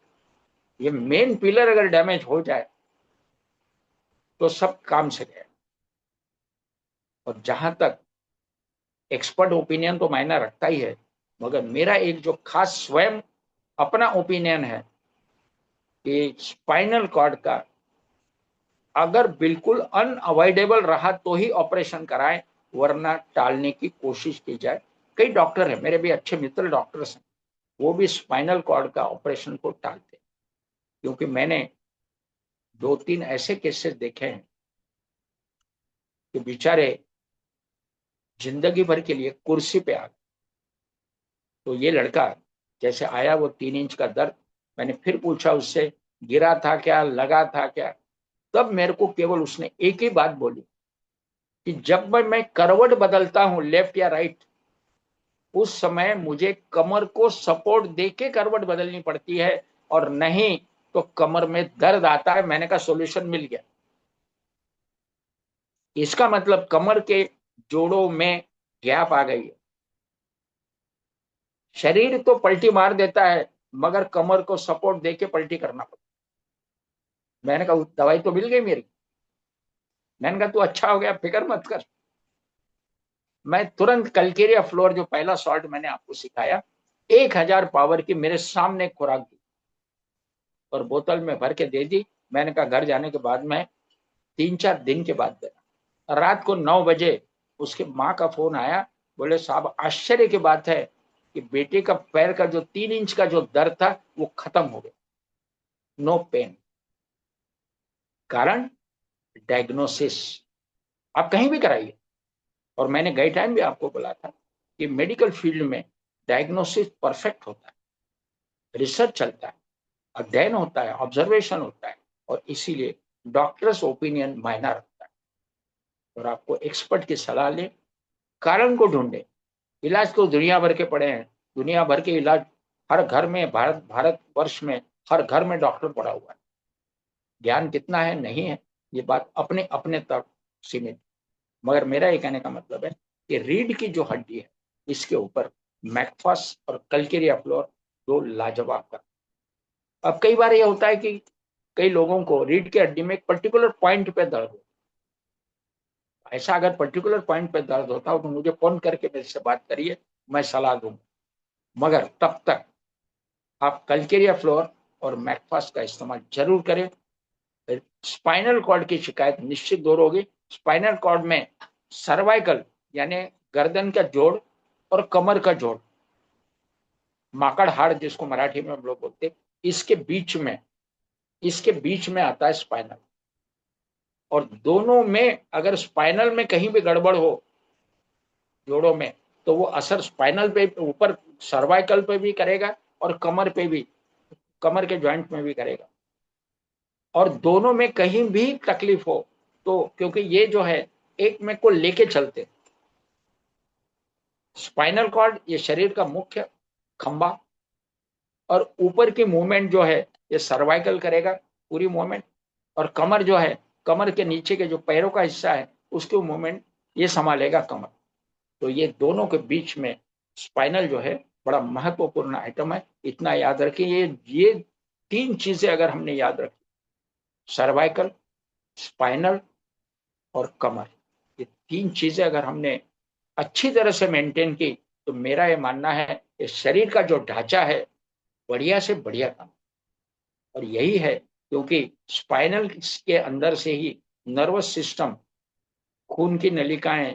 ये मेन पिलर अगर डैमेज हो जाए तो सब काम से गए। और जहां तक एक्सपर्ट ओपिनियन तो मायना रखता ही है, मगर मेरा एक जो खास स्वयं अपना ओपिनियन है कि स्पाइनल कॉर्ड का अगर बिल्कुल अनअवॉइडेबल रहा तो ही ऑपरेशन कराएं, वरना टालने की कोशिश की जाए। कई डॉक्टर हैं, मेरे भी अच्छे मित्र डॉक्टर्स हैं, वो भी स्पाइनल कॉर्ड का ऑपरेशन को टालते हैं, क्योंकि मैंने 2-3 ऐसे केसेस देखे हैं कि बेचारे जिंदगी भर के लिए कुर्सी पे आ गए। तो ये लड़का जैसे आया, वो 3 इंच का दर्द, मैंने फिर पूछा उससे, गिरा था क्या, लगा था क्या? तब मेरे को केवल उसने एक ही बात बोली कि जब मैं करवट बदलता हूं लेफ्ट या राइट, उस समय मुझे कमर को सपोर्ट देके करवट बदलनी पड़ती है, और नहीं तो कमर में दर्द आता है। मैंने कहा सॉल्यूशन मिल गया। इसका मतलब कमर के जोड़ों में गैप आ गई है। शरीर तो पलटी मार देता है, मगर कमर को सपोर्ट देके पलटी करना पड़ता। मैंने कहा दवाई तो मिल गई मेरी। मैंने कहा तू अच्छा हो गया, फिक्र मत कर। मैं तुरंत कलकेरिया फ्लोर, जो पहला शॉट मैंने आपको सिखाया, 1000 पावर की मेरे सामने खुराक दी और बोतल में भर के दे दी। मैंने कहा घर जाने के बाद में 3-4 दिन के बाद देना। रात को 9 बजे उसके माँ का फोन आया, बोले साहब आश्चर्य की बात है कि बेटे का पैर का जो 3 इंच का जो दर्द था वो खत्म हो गया, नो पेन। कारण डायग्नोसिस। आप कहीं भी कराइए, और मैंने गए टाइम भी आपको बोला था कि मेडिकल फील्ड में डायग्नोसिस परफेक्ट होता है, रिसर्च चलता है, अध्ययन होता है, ऑब्जर्वेशन होता है, और इसीलिए डॉक्टर्स ओपिनियन मायना रखता है। और आपको एक्सपर्ट की सलाह लें, कारण को ढूंढे। इलाज तो दुनिया भर के पड़े हैं, दुनिया भर के इलाज हर घर में, भारत वर्ष में हर घर में डॉक्टर पड़ा हुआ है। ज्ञान कितना है नहीं है, ये बात अपने अपने तक सीमित। मगर मेरा ये कहने का मतलब है कि रीढ़ की जो हड्डी है, इसके ऊपर मैकफास और कलकेरिया फ्लोर दो लाजवाब कर। अब कई बार ये होता है कि कई लोगों को रीढ़ की हड्डी में एक पर्टिकुलर पॉइंट पे दर्द हो। ऐसा अगर पर्टिकुलर पॉइंट पे दर्द होता हो तो मुझे फोन करके मेरे से बात करिए, मैं सलाह दूंगा। मगर तब तक आप कलकेरिया फ्लोर और मैकफास का इस्तेमाल जरूर करें। स्पाइनल कॉर्ड की शिकायत निश्चित दूर होगी। स्पाइनल कॉर्ड में सर्वाइकल यानी गर्दन का जोड़ और कमर का जोड़, माकड़ हाड़ जिसको मराठी में हम लोग बोलते हैं, इसके बीच में आता है स्पाइनल। और दोनों में अगर स्पाइनल में कहीं भी गड़बड़ हो, जोड़ों में, तो वो असर स्पाइनल पे ऊपर सर्वाइकल पे भी करेगा और कमर पे भी, कमर के जॉइंट में भी करेगा। और दोनों में कहीं भी तकलीफ हो तो, क्योंकि ये जो है एक में को लेके चलते, स्पाइनल कॉर्ड ये शरीर का मुख्य खंबा, और ऊपर की मूवमेंट जो है ये सर्वाइकल करेगा पूरी मूवमेंट, और कमर जो है, कमर के नीचे के जो पैरों का हिस्सा है उसकी मूवमेंट ये संभालेगा कमर। तो ये दोनों के बीच में स्पाइनल जो है बड़ा महत्वपूर्ण आइटम है। इतना याद रखिए, ये 3 चीजें अगर हमने याद रखी, सर्वाइकल, स्पाइनल और कमर, ये 3 चीजें अगर हमने अच्छी तरह से मेंटेन की, तो मेरा ये मानना है कि शरीर का जो ढांचा है बढ़िया से बढ़िया काम। और यही है क्योंकि स्पाइनल के अंदर से ही नर्वस सिस्टम, खून की नलिकाएं,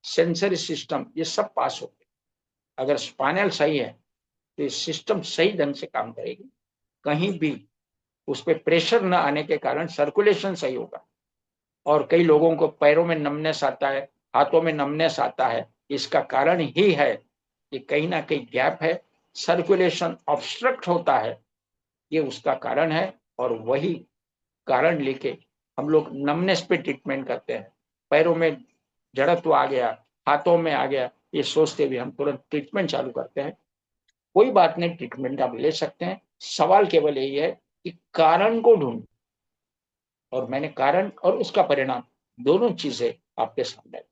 सेंसरी सिस्टम, ये सब पास होते। अगर स्पाइनल सही है तो ये सिस्टम सही ढंग से काम करेगी, कहीं भी उस पर प्रेशर न आने के कारण सर्कुलेशन सही होगा। और कई लोगों को पैरों में नमनेस आता है, हाथों में नमनेस आता है, इसका कारण ही है कि कहीं ना कहीं गैप है, सर्कुलेशन ऑब्स्ट्रक्ट होता है, ये उसका कारण है। और वही कारण लेके हम लोग नमनेस पे ट्रीटमेंट करते हैं। पैरों में जड़त्व आ गया, हाथों में आ गया, ये सोचते हुए हम तुरंत ट्रीटमेंट चालू करते हैं। कोई बात नहीं, ट्रीटमेंट आप ले सकते हैं। सवाल केवल यही है कि कारण को ढूंढ, और मैंने कारण और उसका परिणाम दोनों चीजें आपके सामने,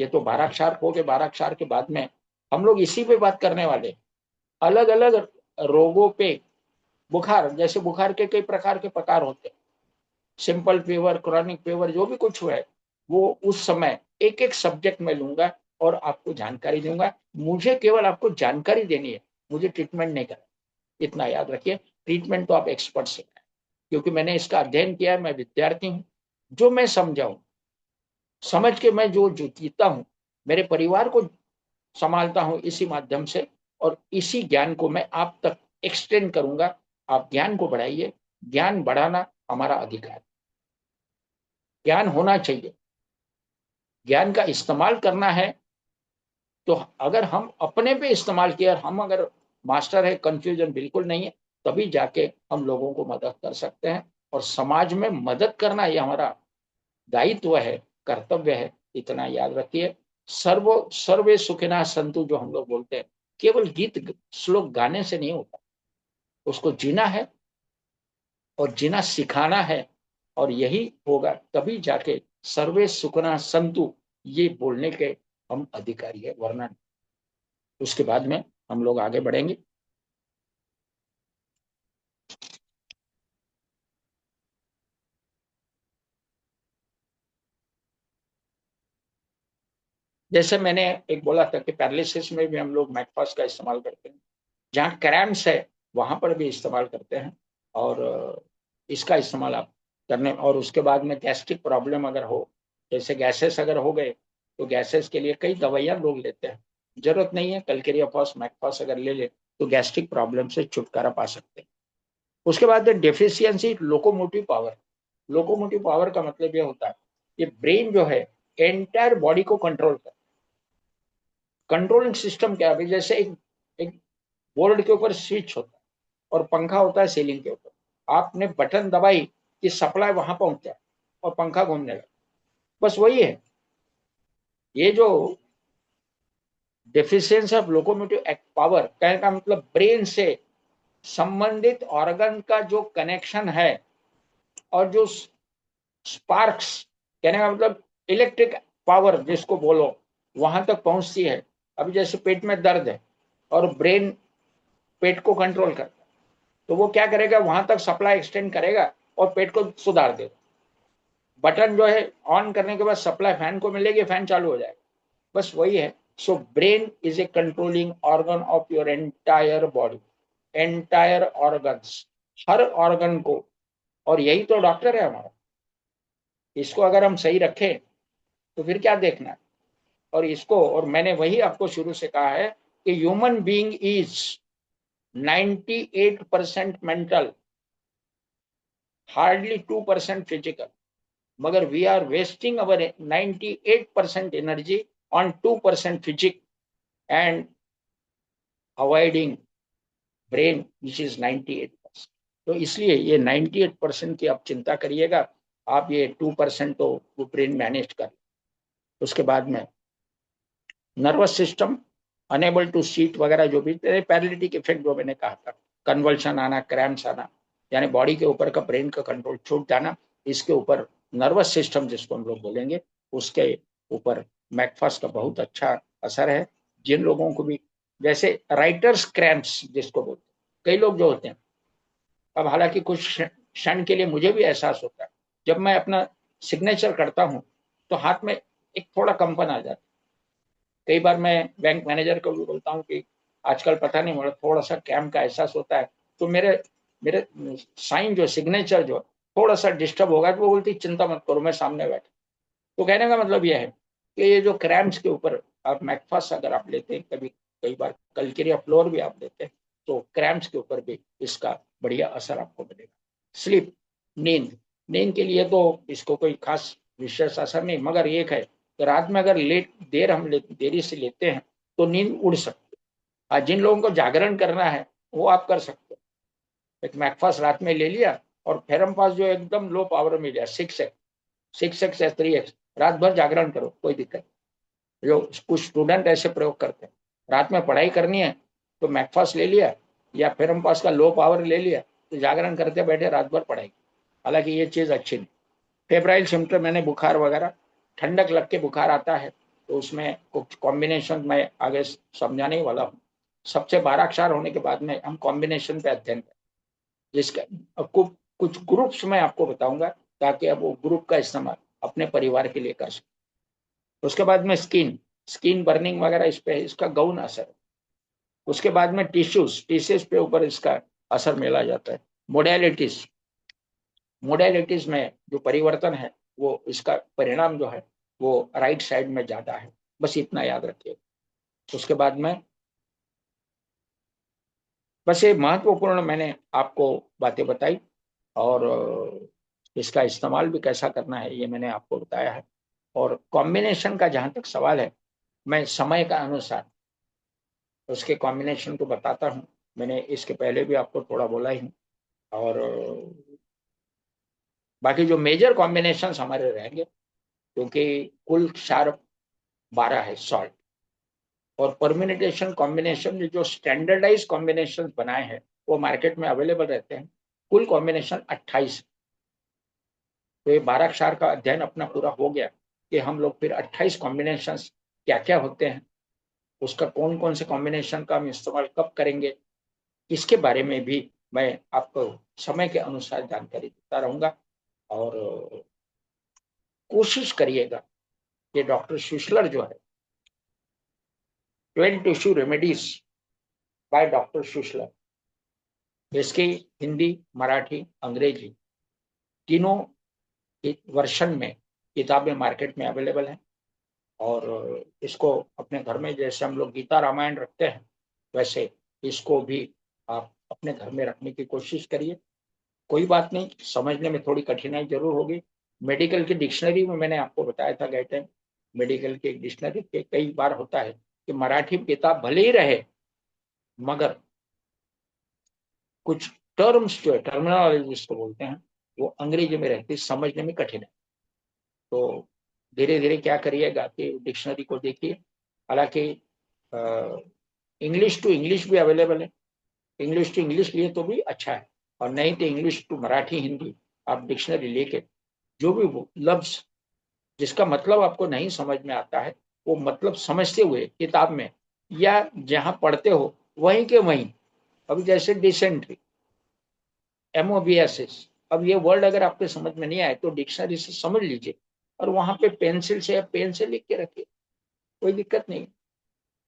ये तो 12 अक्षर हो गए, 12 अक्षर के बाद में हम लोग इसी पे बात करने वाले। अलग अलग रोगों पे, बुखार, जैसे बुखार के कई प्रकार के प्रकार होते हैं, सिंपल फीवर, क्रॉनिक फीवर, जो भी कुछ हुआ है वो उस समय एक एक सब्जेक्ट में लूंगा और आपको जानकारी दूंगा। मुझे केवल आपको जानकारी देनी है, मुझे ट्रीटमेंट नहीं करना, इतना याद रखिए। ट्रीटमेंट तो आप एक्सपर्ट से करें, क्योंकि मैंने इसका अध्ययन किया है, मैं विद्यार्थी हूँ। जो मैं समझाऊं, समझ के मैं जो जीता हूँ, मेरे परिवार को संभालता हूँ इसी माध्यम से, और इसी ज्ञान को मैं आप तक एक्सटेंड करूंगा। आप ज्ञान को बढ़ाइए, ज्ञान बढ़ाना हमारा अधिकार है, ज्ञान होना चाहिए, ज्ञान का इस्तेमाल करना है। तो अगर हम अपने पे इस्तेमाल किया, हम अगर मास्टर है, कंफ्यूजन बिल्कुल नहीं है, तभी जाके हम लोगों को मदद कर सकते हैं। और समाज में मदद करना ये हमारा दायित्व है, कर्तव्य है, इतना याद रखिए। सर्वे सुखिनः सन्तु जो हम लोग बोलते हैं, केवल गीत श्लोक गाने से नहीं होता, उसको जीना है और जीना सिखाना है। और यही होगा तभी जाके सर्वे सुखिनः सन्तु ये बोलने के हम अधिकारी है, वरना उसके बाद में हम लोग आगे बढ़ेंगे। जैसे मैंने एक बोला था कि पैरालिसिस में भी हम लोग मैकफास्ट का इस्तेमाल करते हैं, जहाँ क्रैम्प्स है वहां पर भी इस्तेमाल करते हैं। और इसका इस्तेमाल आप करने, और उसके बाद में गैस्ट्रिक प्रॉब्लम अगर हो, जैसे गैसेस अगर हो गए, तो गैसेस के लिए कई दवाइयां लोग लेते हैं, जरूरत नहीं है। कलकेरिया फॉस, मैकफास्ट अगर ले ले तो गैस्ट्रिक प्रॉब्लम से छुटकारा पा सकते हैं। उसके बाद deficiency locomotive power. Locomotive power का मतलब ये होता है कि ब्रेन जो है एंटायर बॉडी को कंट्रोल कर, कंट्रोलिंग सिस्टम क्या है, जैसे एक बोर्ड के ऊपर स्विच होता है और पंखा होता है सीलिंग के ऊपर, आपने बटन दबाई कि सप्लाई वहां पहुंच जाए और पंखा घूमने लगे, बस वही है। ये जो डेफिशिएंसी ऑफ लोकोमोटिव पावर, कहने का मतलब ब्रेन से संबंधित ऑर्गन का जो कनेक्शन है और जो स्पार्क्स, कहने का मतलब इलेक्ट्रिक पावर जिसको बोलो, वहां तक पहुंचती है। अभी जैसे पेट में दर्द है और ब्रेन पेट को कंट्रोल करता है, तो वो क्या करेगा, वहां तक सप्लाई एक्सटेंड करेगा और पेट को सुधार देगा। बटन जो है ऑन करने के बाद सप्लाई फैन को मिलेगी, फैन चालू हो जाएगा, बस वही है। So brain is a controlling organ of your entire body, entire organs, her organ को। और यही तो डॉक्टर है हमारा, इसको अगर हम सही रखें तो फिर क्या देखना। और इसको, और मैंने वही आपको शुरू से कहा है कि human being is 98% mental, hardly 2% physical, मगर we are wasting our 98% energy on 2% physique and avoiding brain which is 98%। तो इसलिए ये 98% की आप चिंता करिएगा, आप ये 2% तो वो ब्रेन मैनेज कर। उसके बाद में nervous system unable to sit वगैरह, जो भी पैरालिटिक इफेक्ट जो मैंने कहा था, कन्वल्शन आना, क्रैम्प्स आना, यानी बॉडी के ऊपर का ब्रेन का कंट्रोल छूट जाना, इसके ऊपर नर्वस सिस्टम जिसको हम लोग बोलेंगे, उसके ऊपर मैकफास्ट का बहुत अच्छा असर है। जिन लोगों को भी जैसे राइटर्स क्रैम्प्स जिसको बोलते हैं, कई लोग जो होते हैं, अब हालांकि कुछ क्षण के लिए मुझे भी एहसास होता है, जब मैं अपना सिग्नेचर करता हूँ तो हाथ में एक थोड़ा कंपन आ जाता है। कई बार मैं बैंक मैनेजर को भी बोलता हूँ कि आजकल पता नहीं, मुझे थोड़ा सा कैम्प का एहसास होता है, तो मेरे मेरे साइन जो सिग्नेचर जो थोड़ा सा डिस्टर्ब होगा, तो वो बोलती चिंता मत करो, मैं सामने बैठ। तो कहने का मतलब यह है कि ये जो क्रैम्प्स के ऊपर आप मैकफास्ट अगर आप लेते हैं, कभी कई बार कलकेरिया फ्लोर भी आप लेते हैं, तो क्रैम्प्स के ऊपर भी इसका बढ़िया असर आपको मिलेगा। स्लीप, नींद, नींद के लिए तो इसको कोई खास विशेष असर नहीं, मगर एक है कि रात में अगर देरी से लेते हैं तो नींद उड़ सकती है। जिन लोगों को जागरण करना है वो आप कर सकते हो, एक मैकफास्ट रात में ले लिया और फेरम पास जो एकदम लो पावर में लिया, 6x या 3x, रात भर जागरण करो, कोई दिक्कत। जो कुछ स्टूडेंट ऐसे प्रयोग करते हैं, रात में पढ़ाई करनी है तो मैकफास्ट ले लिया या फेरम पास का लो पावर ले लिया, तो जागरण करते बैठे रात भर पढ़ाई। हालांकि ये चीज अच्छी नहीं। फेब्राइल सिम्टम मैंने बुखार वगैरह, ठंडक लग के बुखार आता है तो उसमें कुछ कॉम्बिनेशन मैं आगे समझाने ही वाला हूँ। सबसे 12 अक्षर होने के बाद में हम कॉम्बिनेशन पे अध्ययन करें, जिसका आपको कुछ ग्रुप्स में आपको बताऊंगा, ताकि आप वो ग्रुप का इस्तेमाल अपने परिवार के लिए कर सकें। उसके बाद में स्किन स्किन बर्निंग वगैरह इस पे इसका गौण असर है। उसके बाद में टिश्यूज पे ऊपर इसका असर मिला जाता है। मोडेलिटीज मोडेलिटीज में जो परिवर्तन है, वो इसका परिणाम जो है वो राइट साइड में ज्यादा है। बस इतना याद रखिए। उसके बाद में बस ये महत्वपूर्ण मैंने आपको बातें बताई, और इसका इस्तेमाल भी कैसा करना है ये मैंने आपको बताया है। और कॉम्बिनेशन का जहां तक सवाल है, मैं समय का अनुसार उसके कॉम्बिनेशन को बताता हूँ। मैंने इसके पहले भी आपको थोड़ा बोला ही हूँ। और बाकी जो मेजर कॉम्बिनेशन हमारे रहेंगे, क्योंकि कुल 4 12 है सॉल्ट, और परम्यूटेशन कॉम्बिनेशन जो स्टैंडर्डाइज कॉम्बिनेशन बनाए हैं वो मार्केट में अवेलेबल रहते हैं। कुल कॉम्बिनेशन 28। तो ये 12 क्षार का अध्ययन अपना पूरा हो गया कि हम लोग फिर 28 कॉम्बिनेशन क्या क्या होते हैं, उसका कौन कौन से कॉम्बिनेशन का हम इस्तेमाल कब करेंगे, इसके बारे में भी मैं आपको समय के अनुसार जानकारी देता रहूंगा। और कोशिश करिएगा कि डॉक्टर शुशलर जो है 12 टिश्यू रेमेडीज बाय डॉक्टर शुशलर, इसकी हिंदी, मराठी, अंग्रेजी तीनों वर्षन में किताबें मार्केट में अवेलेबल हैं। और इसको अपने घर में जैसे हम लोग गीता रामायण रखते हैं, वैसे इसको भी आप अपने घर में रखने की कोशिश करिए। कोई बात नहीं, समझने में थोड़ी कठिनाई जरूर होगी। मेडिकल की डिक्शनरी में मैंने आपको बताया था गए टाइम, मेडिकल की डिक्शनरी के कई बार होता है कि मराठी किताब भले ही रहे, मगर कुछ टर्म्स जो है, टर्मिनोलॉजी जिसको बोलते हैं, वो अंग्रेजी में रहती, समझने में कठिन है। तो धीरे धीरे क्या करिएगा कि डिक्शनरी को देखिए। हालांकि इंग्लिश टू इंग्लिश भी अवेलेबल है, इंग्लिश टू इंग्लिश लिए तो भी अच्छा है, और नहीं तो इंग्लिश टू मराठी हिंदी आप डिक्शनरी लेके जो भी लफ्ज जिसका मतलब आपको नहीं समझ में आता है, वो मतलब समझते हुए किताब में या जहां पढ़ते हो वहीं के वहीं, अभी जैसे डिसेंट्री, एमओबीएसएस, अब ये वर्ड अगर आपके समझ में नहीं आए तो डिक्शनरी से समझ लीजिए, और वहां पे पेंसिल से या पेन से लिख के रखिए, कोई दिक्कत नहीं।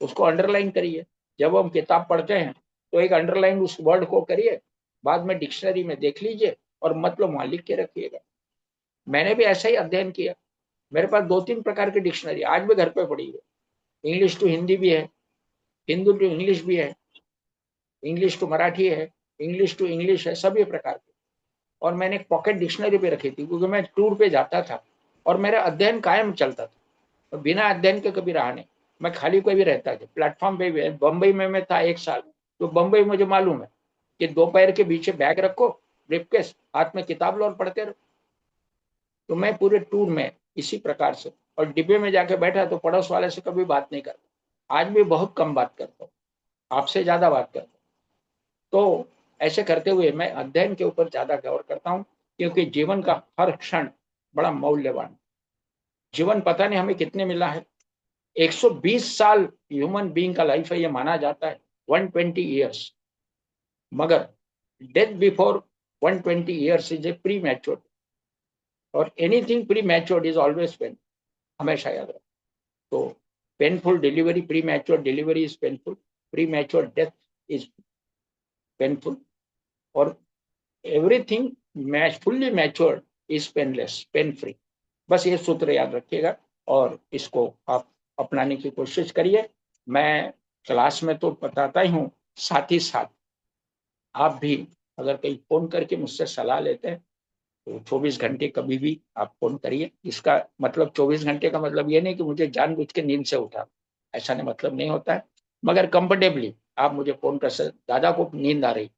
उसको अंडरलाइन करिए। जब हम किताब पढ़ते हैं तो एक अंडरलाइन उस वर्ड को करिए, बाद में डिक्शनरी में देख लीजिए और मतलब वहां लिख के रखिएगा। मैंने भी ऐसा ही अध्ययन किया। मेरे पास 2 3 प्रकार की डिक्शनरी आज भी घर पे पड़ी है। इंग्लिश टू हिंदी भी है, हिंदी टू इंग्लिश भी है, इंग्लिश टू मराठी है, इंग्लिश टू इंग्लिश है, सभी प्रकार की। और मैंने एक पॉकेट डिक्शनरी पे रखी थी, क्योंकि मैं टूर पे जाता था और मेरा अध्ययन कायम चलता था, तो बिना अध्ययन के कभी रहा नहीं। मैं खाली कोई भी रहता था, प्लेटफॉर्म पे भी। बम्बई में मैं था 1 साल, तो बम्बई मुझे मालूम है कि दोपहर के पीछे बैग रखो, ब्रीफकेस, हाथ में किताब लो और पढ़ते रहो। तो मैं पूरे टूर में इसी प्रकार से, और डिब्बे में जाके बैठा तो पड़ोस वाले से कभी बात नहीं करता। आज भी बहुत कम बात करता हूँ, आपसे ज्यादा बात करता हूँ। तो ऐसे करते हुए मैं अध्ययन के ऊपर ज्यादा गौर करता हूँ, क्योंकि जीवन का हर क्षण बड़ा मूल्यवान। जीवन पता नहीं हमें कितने मिला है। 120 साल ह्यूमन बीइंग का लाइफ है, ये माना जाता है, 120 ईयर्स। मगर death before 120 years is a premature, और anything premature is always pain, हमेशा याद रखो। तो painful delivery, premature delivery is painful, premature death is painful, और everything fully mature is painless, pain free. बस ये सूत्र याद रखिएगा और इसको आप अपनाने की कोशिश करिए। मैं क्लास में तो बताता ही हूँ, साथ ही साथ आप भी अगर कहीं फोन करके मुझसे सलाह लेते हैं तो 24 घंटे कभी भी आप फोन करिए। इसका मतलब 24 घंटे का मतलब ये नहीं कि मुझे जानबूझ के नींद से उठा, ऐसा नहीं, मतलब नहीं होता है। मगर कंफर्टेबली आप मुझे फोन कर सकते, दादा को नींद आ रही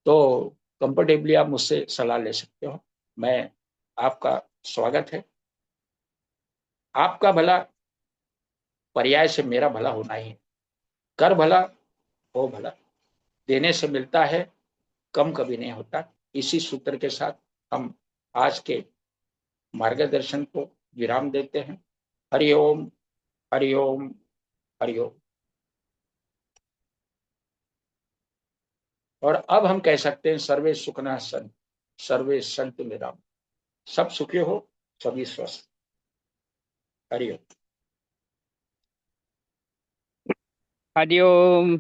तो कंफर्टेबली आप मुझसे सलाह ले सकते हो। मैं, आपका स्वागत है। आपका भला पर्याय से मेरा भला होना ही है। कर भला हो भला, देने से मिलता है, कम कभी नहीं होता। इसी सूत्र के साथ हम आज के मार्गदर्शन को विराम देते हैं। हरि ओम हरिओम। हरिओम। और अब हम कह सकते हैं सर्वे सुखना सन, सर्वे संतु निराम। सब सुखी हो, सभी स्वस्थ। हरिओम। हरिओम।